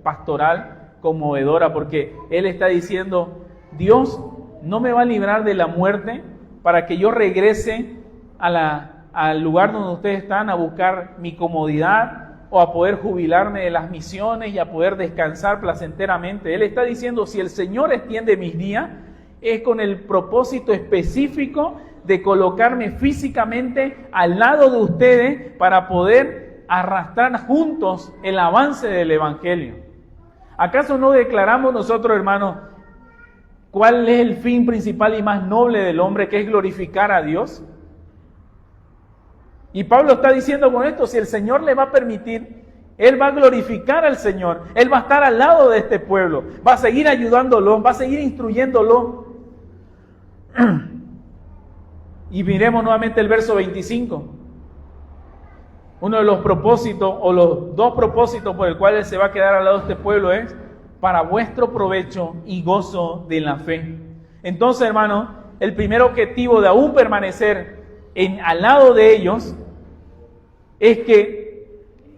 pastoral, conmovedora, porque él está diciendo, Dios no me va a librar de la muerte para que yo regrese al lugar donde ustedes están a buscar mi comodidad o a poder jubilarme de las misiones y a poder descansar placenteramente. Él está diciendo, si el Señor extiende mis días, es con el propósito específico de colocarme físicamente al lado de ustedes para poder arrastrar juntos el avance del Evangelio. ¿Acaso no declaramos nosotros, hermanos, cuál es el fin principal y más noble del hombre, que es glorificar a Dios? Y Pablo está diciendo con esto, si el Señor le va a permitir, él va a glorificar al Señor, él va a estar al lado de este pueblo, va a seguir ayudándolo, va a seguir instruyéndolo. Y miremos nuevamente el verso 25. Uno de los propósitos, o los dos propósitos por el cual él se va a quedar al lado de este pueblo es para vuestro provecho y gozo de la fe. Entonces, hermano, el primer objetivo de aún permanecer al lado de ellos es que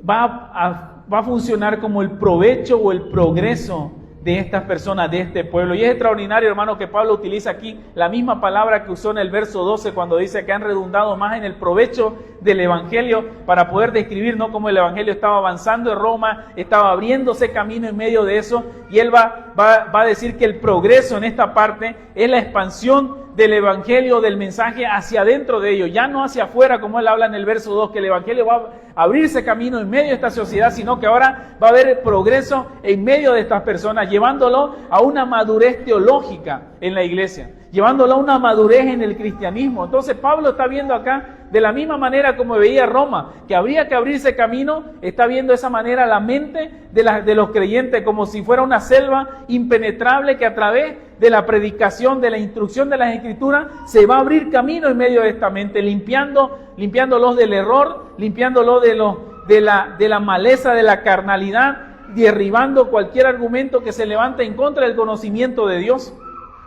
va a funcionar como el provecho o el progreso de estas personas, de este pueblo. Y es extraordinario, hermano, que Pablo utiliza aquí la misma palabra que usó en el verso 12 cuando dice que han redundado más en el provecho del Evangelio, para poder describir, ¿no?, cómo el Evangelio estaba avanzando en Roma, estaba abriéndose camino en medio de eso, y él va a decir que el progreso en esta parte es la expansión del Evangelio, del mensaje hacia adentro de ellos, ya no hacia afuera, como él habla en el verso 2, que el Evangelio va a abrirse camino en medio de esta sociedad, sino que ahora va a haber progreso en medio de estas personas, llevándolo a una madurez teológica en la iglesia, llevándolo a una madurez en el cristianismo. Entonces Pablo está viendo acá, de la misma manera como veía Roma, que habría que abrirse camino, está viendo de esa manera la mente de los creyentes, como si fuera una selva impenetrable que a través de la predicación, de la instrucción de las Escrituras, se va a abrir camino en medio de esta mente, limpiándolos del error, limpiándolos de la maleza, de la carnalidad, derribando cualquier argumento que se levante en contra del conocimiento de Dios,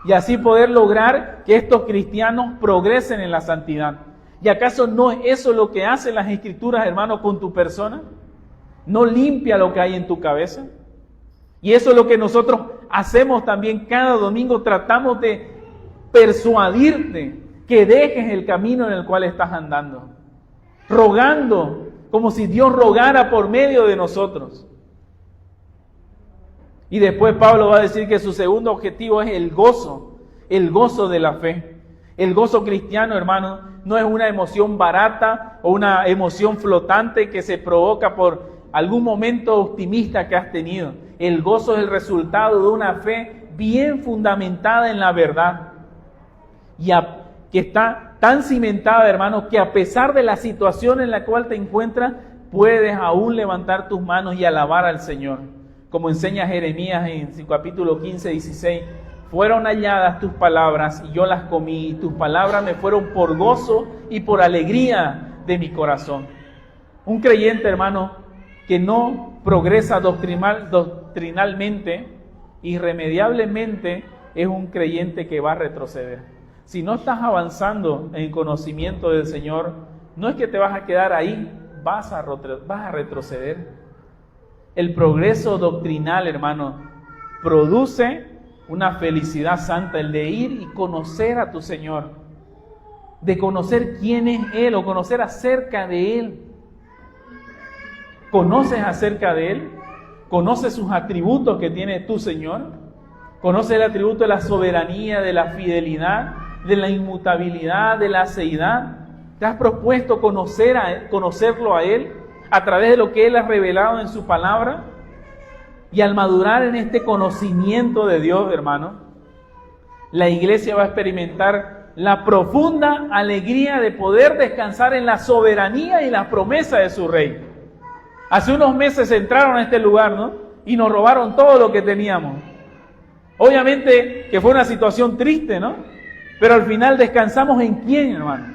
y así poder lograr que estos cristianos progresen en la santidad. ¿Y acaso no es eso lo que hacen las Escrituras, hermano, con tu persona? ¿No limpia lo que hay en tu cabeza? Y eso es lo que nosotros hacemos también cada domingo. Tratamos de persuadirte que dejes el camino en el cual estás andando, rogando como si Dios rogara por medio de nosotros. Y después Pablo va a decir que su segundo objetivo es el gozo de la fe. El gozo cristiano, hermano, no es una emoción barata o una emoción flotante que se provoca por algún momento optimista que has tenido. El gozo es el resultado de una fe bien fundamentada en la verdad, y que está tan cimentada, hermano, que a pesar de la situación en la cual te encuentras, puedes aún levantar tus manos y alabar al Señor. Como enseña Jeremías en su capítulo 15, 16, fueron halladas tus palabras y yo las comí, y tus palabras me fueron por gozo y por alegría de mi corazón. Un creyente, hermano, que no progresa doctrinalmente, irremediablemente, es un creyente que va a retroceder. Si no estás avanzando en conocimiento del Señor, no es que te vas a quedar ahí, vas a retroceder. El progreso doctrinal, hermano, produce una felicidad santa, el de ir y conocer a tu Señor, de conocer quién es Él o conocer acerca de Él. ¿Conoces acerca de Él? ¿Conoces sus atributos que tiene tu Señor? ¿Conoces el atributo de la soberanía, de la fidelidad, de la inmutabilidad, de la aceidad? ¿Te has propuesto conocerlo a Él a través de lo que Él ha revelado en su palabra? Y al madurar en este conocimiento de Dios, hermano, la iglesia va a experimentar la profunda alegría de poder descansar en la soberanía y la promesa de su Rey. Hace unos meses entraron a este lugar, ¿no? Y nos robaron todo lo que teníamos. Obviamente que fue una situación triste, ¿no? Pero al final descansamos en quién, hermano.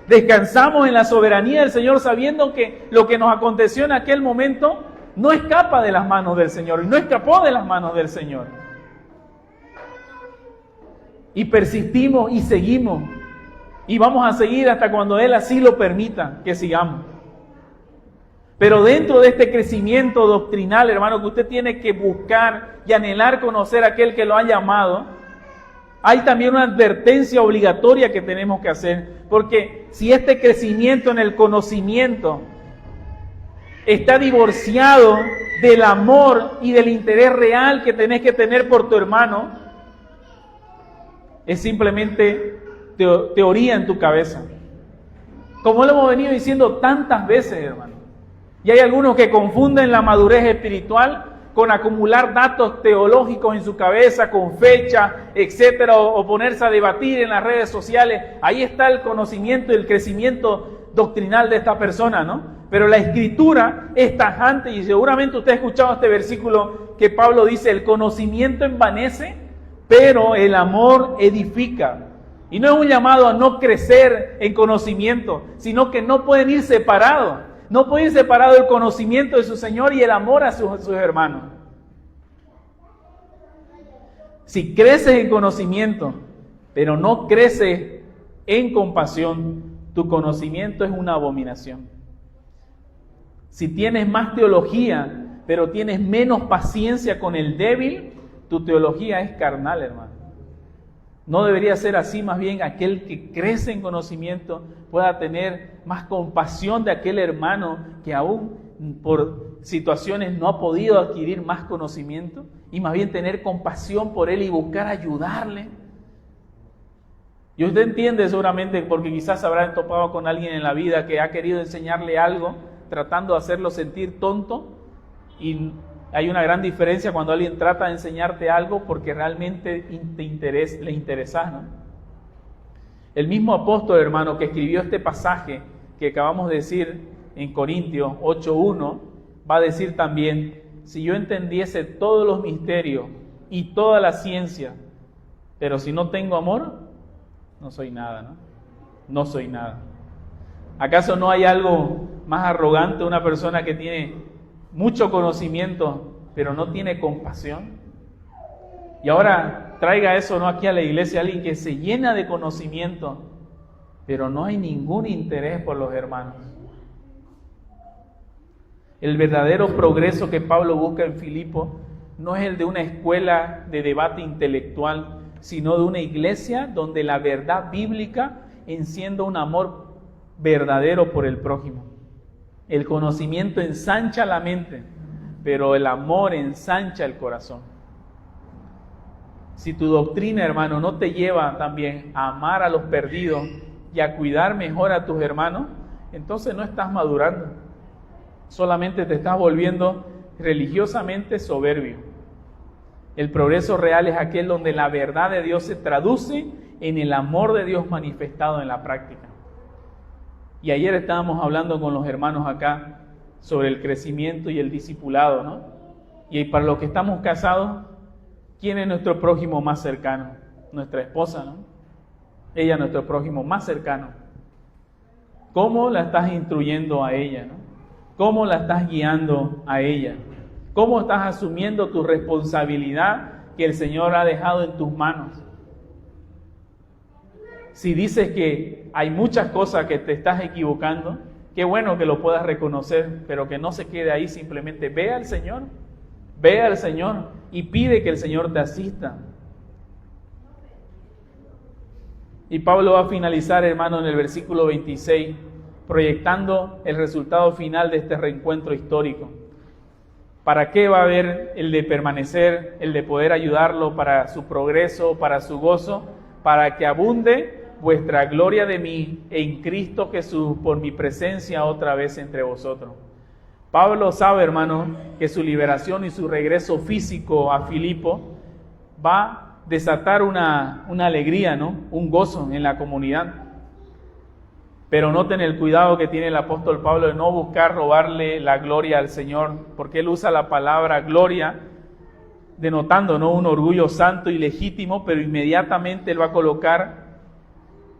Descansamos en la soberanía del Señor, sabiendo que lo que nos aconteció en aquel momento no escapa de las manos del Señor, y no escapó de las manos del Señor. Y persistimos y seguimos, y vamos a seguir hasta cuando Él así lo permita que sigamos. Pero dentro de este crecimiento doctrinal, hermano, que usted tiene que buscar y anhelar conocer a aquel que lo ha llamado, hay también una advertencia obligatoria que tenemos que hacer, porque si este crecimiento en el conocimiento está divorciado del amor y del interés real que tenés que tener por tu hermano, es simplemente teoría en tu cabeza. Como lo hemos venido diciendo tantas veces, hermano. Y hay algunos que confunden la madurez espiritual con acumular datos teológicos en su cabeza, con fecha, etcétera, o ponerse a debatir en las redes sociales. Ahí está el conocimiento y el crecimiento doctrinal de esta persona, ¿no? Pero la Escritura es tajante, y seguramente usted ha escuchado este versículo que Pablo dice: el conocimiento envanece, pero el amor edifica. Y no es un llamado a no crecer en conocimiento, sino que no pueden ir separados. No puede ir separado el conocimiento de su Señor y el amor a sus hermanos. Si creces en conocimiento, pero no creces en compasión, tu conocimiento es una abominación. Si tienes más teología, pero tienes menos paciencia con el débil, tu teología es carnal, hermano. No debería ser así, más bien aquel que crece en conocimiento pueda tener más compasión de aquel hermano que aún por situaciones no ha podido adquirir más conocimiento, y más bien tener compasión por él y buscar ayudarle. Y usted entiende seguramente, porque quizás habrá topado con alguien en la vida que ha querido enseñarle algo tratando de hacerlo sentir tonto, y hay una gran diferencia cuando alguien trata de enseñarte algo porque realmente le interesa, ¿no? El mismo apóstol, hermano, que escribió este pasaje que acabamos de decir en Corintios 8:1, va a decir también: si yo entendiese todos los misterios y toda la ciencia, pero si no tengo amor, no soy nada, ¿no? No soy nada. ¿Acaso no hay algo más arrogante una persona que tiene mucho conocimiento, pero no tiene compasión? Y ahora traiga eso, ¿no?, aquí a la iglesia, alguien que se llena de conocimiento, pero no hay ningún interés por los hermanos. El verdadero progreso que Pablo busca en Filipo no es el de una escuela de debate intelectual, sino de una iglesia donde la verdad bíblica encienda un amor verdadero por el prójimo. El conocimiento ensancha la mente, pero el amor ensancha el corazón. Si tu doctrina, hermano, no te lleva también a amar a los perdidos y a cuidar mejor a tus hermanos, entonces no estás madurando. Solamente te estás volviendo religiosamente soberbio. El progreso real es aquel donde la verdad de Dios se traduce en el amor de Dios manifestado en la práctica. Y ayer estábamos hablando con los hermanos acá sobre el crecimiento y el discipulado, ¿no? Y para los que estamos casados, ¿quién es nuestro prójimo más cercano? Nuestra esposa, ¿no? Ella es nuestro prójimo más cercano. ¿Cómo la estás instruyendo a ella, ¿no? ¿Cómo la estás guiando a ella? ¿Cómo estás asumiendo tu responsabilidad que el Señor ha dejado en tus manos? Si dices que hay muchas cosas que te estás equivocando, qué bueno que lo puedas reconocer, pero que no se quede ahí. Simplemente ve al Señor y pide que el Señor te asista. Y Pablo va a finalizar, hermano, en el versículo 26, proyectando el resultado final de este reencuentro histórico. ¿Para qué va a haber el de permanecer, el de poder ayudarlo para su progreso, para su gozo? Para que abunde vuestra gloria de mí en Cristo Jesús por mi presencia otra vez entre vosotros. Pablo sabe, hermano, que su liberación y su regreso físico a Filipo va desatar una alegría, ¿no? Un gozo en la comunidad. Pero noten el cuidado que tiene el apóstol Pablo de no buscar robarle la gloria al Señor, porque él usa la palabra gloria, denotando, ¿no?, un orgullo santo y legítimo, pero inmediatamente él va a colocar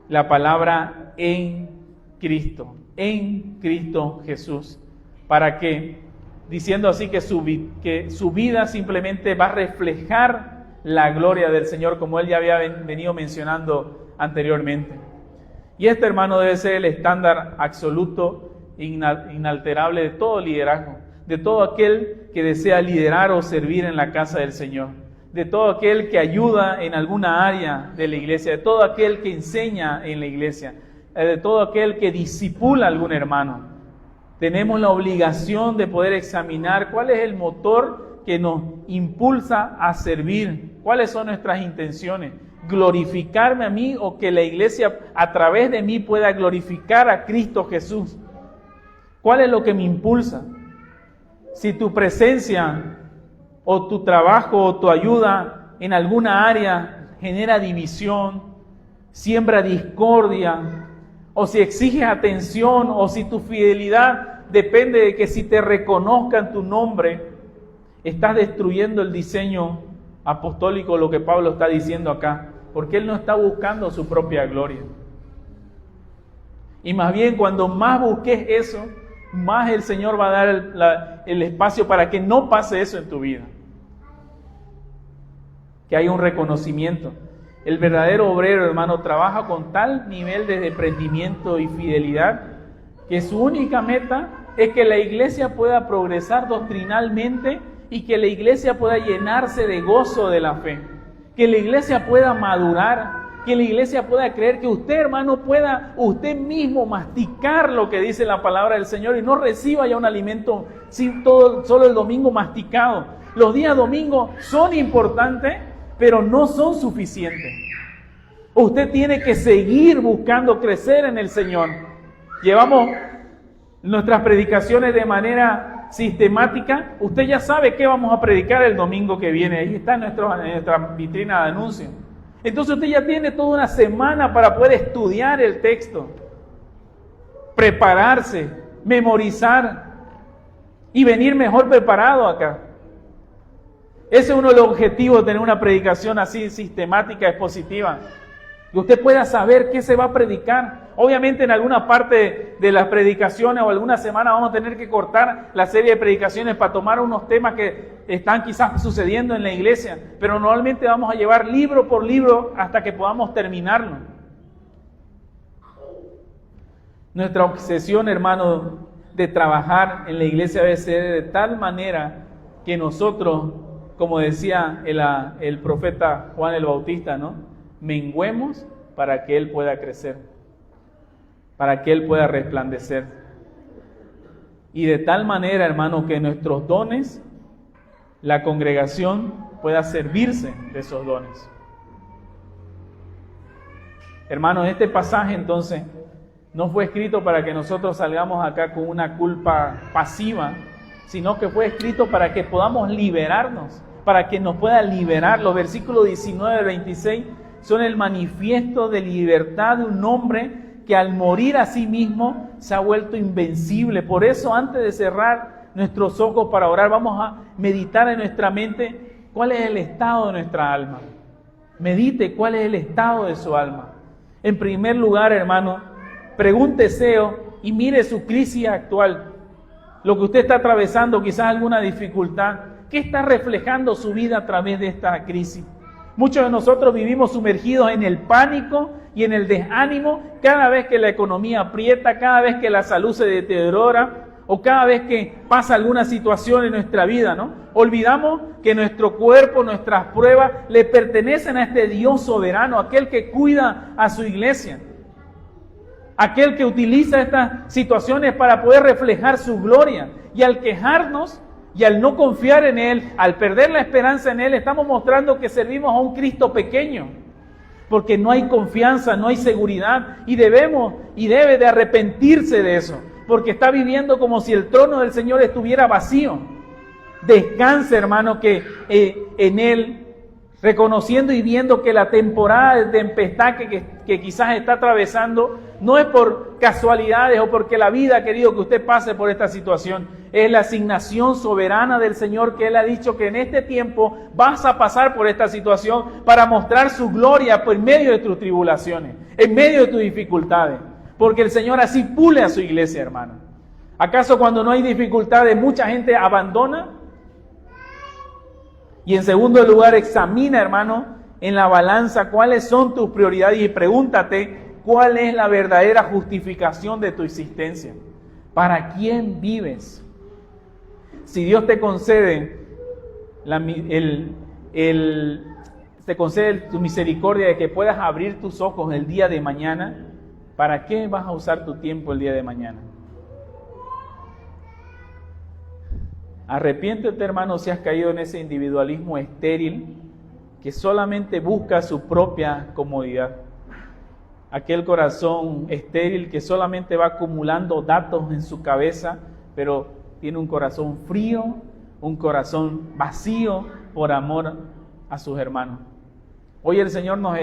la palabra en Cristo Jesús. ¿Para qué? Diciendo así que su vida simplemente va a reflejar la gloria del Señor, como él ya había venido mencionando anteriormente. Y este, hermano, debe ser el estándar absoluto, inalterable de todo liderazgo, de todo aquel que desea liderar o servir en la casa del Señor, de todo aquel que ayuda en alguna área de la iglesia, de todo aquel que enseña en la iglesia, de todo aquel que discipula a algún hermano. Tenemos la obligación de poder examinar cuál es el motor que nos impulsa a servir, cuáles son nuestras intenciones. Glorificarme a mí o que la iglesia a través de mí pueda glorificar a Cristo Jesús. ¿Cuál es lo que me impulsa? Si tu presencia o tu trabajo o tu ayuda en alguna área genera división, siembra discordia, o si exiges atención, o si tu fidelidad depende de que si te reconozcan tu nombre, estás destruyendo el diseño apostólico, lo que Pablo está diciendo acá, porque él no está buscando su propia gloria. Y más bien, cuando más busques eso, más el Señor va a dar el espacio para que no pase eso en tu vida. Que haya un reconocimiento. El verdadero obrero, hermano, trabaja con tal nivel de desprendimiento y fidelidad que su única meta es que la iglesia pueda progresar doctrinalmente y que la iglesia pueda llenarse de gozo de la fe, que la iglesia pueda madurar, que la iglesia pueda creer, que usted, hermano, pueda usted mismo masticar lo que dice la palabra del Señor y no reciba ya un alimento solo el domingo masticado. Los días domingos son importantes, pero no son suficientes. Usted tiene que seguir buscando crecer en el Señor. Llevamos nuestras predicaciones de manera sistemática. Usted ya sabe qué vamos a predicar el domingo que viene. Ahí está en nuestra vitrina de anuncios. Entonces usted ya tiene toda una semana para poder estudiar el texto, prepararse, memorizar y venir mejor preparado acá. Ese es uno de los objetivos de tener una predicación así sistemática, expositiva. Que usted pueda saber qué se va a predicar. Obviamente en alguna parte de las predicaciones o alguna semana vamos a tener que cortar la serie de predicaciones para tomar unos temas que están quizás sucediendo en la iglesia. Pero normalmente vamos a llevar libro por libro hasta que podamos terminarlo. Nuestra obsesión, hermano, de trabajar en la iglesia debe ser de tal manera que nosotros, como decía el profeta Juan el Bautista, ¿no?, menguemos para que Él pueda crecer, para que Él pueda resplandecer. Y de tal manera, hermano, que nuestros dones, la congregación pueda servirse de esos dones. Hermanos, este pasaje entonces no fue escrito para que nosotros salgamos acá con una culpa pasiva, sino que fue escrito para que podamos liberarnos, para que nos pueda liberar. Los versículos 19 al 26 son el manifiesto de libertad de un hombre que al morir a sí mismo se ha vuelto invencible. Por eso, antes de cerrar nuestros ojos para orar, vamos a meditar en nuestra mente cuál es el estado de nuestra alma. Medite cuál es el estado de su alma. En primer lugar, hermano, pregúntese y mire su crisis actual. Lo que usted está atravesando, quizás alguna dificultad. ¿Qué está reflejando su vida a través de esta crisis? Muchos de nosotros vivimos sumergidos en el pánico y en el desánimo cada vez que la economía aprieta, cada vez que la salud se deteriora o cada vez que pasa alguna situación en nuestra vida, ¿no? Olvidamos que nuestro cuerpo, nuestras pruebas le pertenecen a este Dios soberano, aquel que cuida a su iglesia, aquel que utiliza estas situaciones para poder reflejar su gloria. Y al quejarnos y al no confiar en Él, al perder la esperanza en Él, estamos mostrando que servimos a un Cristo pequeño, porque no hay confianza, no hay seguridad, y debe de arrepentirse de eso, porque está viviendo como si el trono del Señor estuviera vacío. Descanse, hermano, que en Él reconociendo y viendo que la temporada de tempestad que quizás está atravesando no es por casualidades o porque la vida ha querido que usted pase por esta situación. Es la asignación soberana del Señor, que Él ha dicho que en este tiempo vas a pasar por esta situación para mostrar su gloria por medio de tus tribulaciones, en medio de tus dificultades. Porque el Señor así pule a su iglesia, hermano. ¿Acaso cuando no hay dificultades mucha gente abandona? Y en segundo lugar, examina, hermano, en la balanza cuáles son tus prioridades y pregúntate cuál es la verdadera justificación de tu existencia. ¿Para quién vives? Si Dios te concede te concede tu misericordia de que puedas abrir tus ojos el día de mañana, ¿para qué vas a usar tu tiempo el día de mañana? Arrepiéntete, hermano, si has caído en ese individualismo estéril que solamente busca su propia comodidad. Aquel corazón estéril que solamente va acumulando datos en su cabeza, pero tiene un corazón frío, un corazón vacío por amor a sus hermanos. Hoy el Señor nos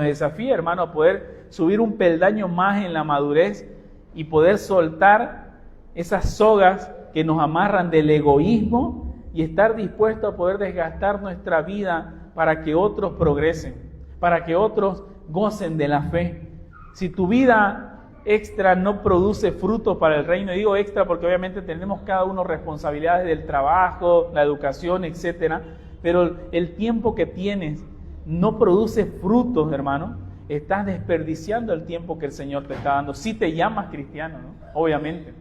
desafía, hermano, a poder subir un peldaño más en la madurez y poder soltar esas sogas que nos amarran del egoísmo y estar dispuestos a poder desgastar nuestra vida para que otros progresen, para que otros gocen de la fe. Si tu vida extra no produce fruto para el reino, y digo extra porque obviamente tenemos cada uno responsabilidades del trabajo, la educación, etcétera, pero el tiempo que tienes no produce frutos, hermano, estás desperdiciando el tiempo que el Señor te está dando. Si te llamas cristiano, ¿no? Obviamente.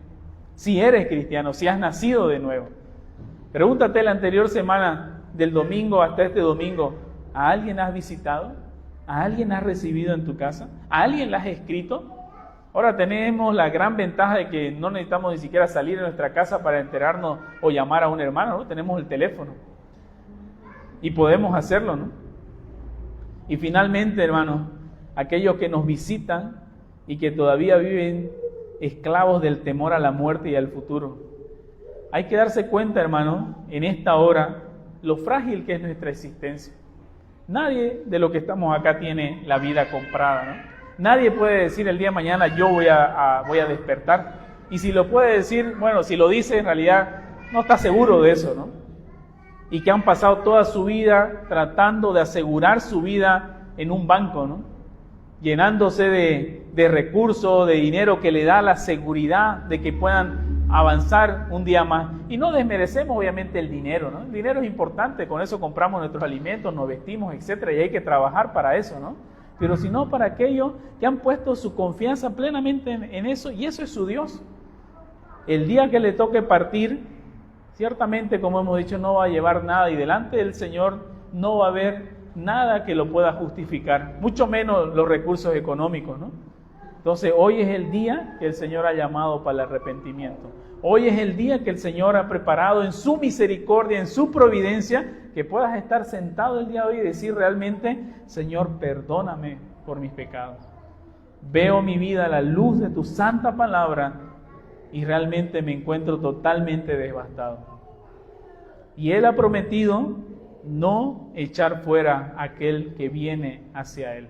Si eres cristiano, si has nacido de nuevo. Pregúntate la anterior semana, del domingo hasta este domingo, ¿a alguien has visitado? ¿A alguien has recibido en tu casa? ¿A alguien le has escrito? Ahora tenemos la gran ventaja de que no necesitamos ni siquiera salir de nuestra casa para enterarnos o llamar a un hermano, ¿no? Tenemos el teléfono y podemos hacerlo, ¿no? Y finalmente, hermanos, aquellos que nos visitan y que todavía viven esclavos del temor a la muerte y al futuro. Hay que darse cuenta, hermano, en esta hora, lo frágil que es nuestra existencia. Nadie de los que estamos acá tiene la vida comprada, ¿no? Nadie puede decir el día de mañana yo voy a despertar. Y si lo puede decir, bueno, si lo dice en realidad no está seguro de eso, ¿no? Y que han pasado toda su vida tratando de asegurar su vida en un banco, ¿no? Llenándose de recursos, de dinero que le da la seguridad de que puedan avanzar un día más. Y no desmerecemos obviamente el dinero, ¿no? El dinero es importante, con eso compramos nuestros alimentos, nos vestimos, etcétera, y hay que trabajar para eso, ¿no? Pero si no para aquellos que han puesto su confianza plenamente en eso, y eso es su Dios. El día que le toque partir, ciertamente, como hemos dicho, no va a llevar nada, y delante del Señor no va a haber nada que lo pueda justificar, mucho menos los recursos económicos, ¿no? Entonces, hoy es el día que el Señor ha llamado para el arrepentimiento. Hoy es el día que el Señor ha preparado en su misericordia, en su providencia, que puedas estar sentado el día de hoy y decir realmente, Señor, perdóname por mis pecados. Veo mi vida a la luz de tu santa palabra y realmente me encuentro totalmente devastado. Y Él ha prometido no echar fuera a aquel que viene hacia Él.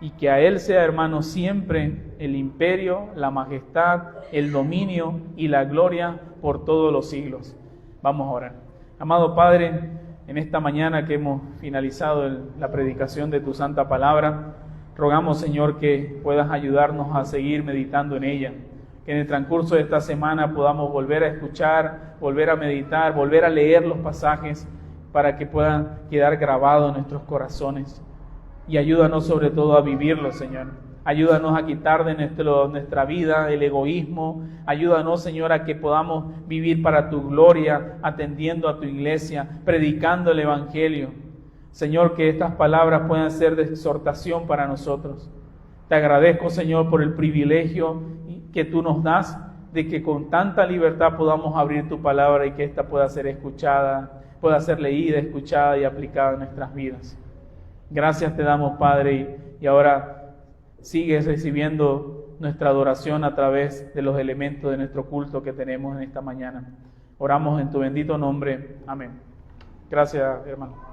Y que a Él sea, hermano, siempre el imperio, la majestad, el dominio y la gloria por todos los siglos. Vamos a orar. Amado Padre, en esta mañana que hemos finalizado la predicación de tu santa palabra, rogamos, Señor, que puedas ayudarnos a seguir meditando en ella. Que en el transcurso de esta semana podamos volver a escuchar, volver a meditar, volver a leer los pasajes para que puedan quedar grabados en nuestros corazones. Y ayúdanos sobre todo a vivirlo, Señor. Ayúdanos a quitar de nuestra vida el egoísmo. Ayúdanos, Señor, a que podamos vivir para tu gloria, atendiendo a tu iglesia, predicando el Evangelio. Señor, que estas palabras puedan ser de exhortación para nosotros. Te agradezco, Señor, por el privilegio que tú nos das de que con tanta libertad podamos abrir tu palabra y que ésta pueda ser escuchada, pueda ser leída, escuchada y aplicada en nuestras vidas. Gracias te damos, Padre, y ahora sigues recibiendo nuestra adoración a través de los elementos de nuestro culto que tenemos en esta mañana. Oramos en tu bendito nombre. Amén. Gracias, hermano.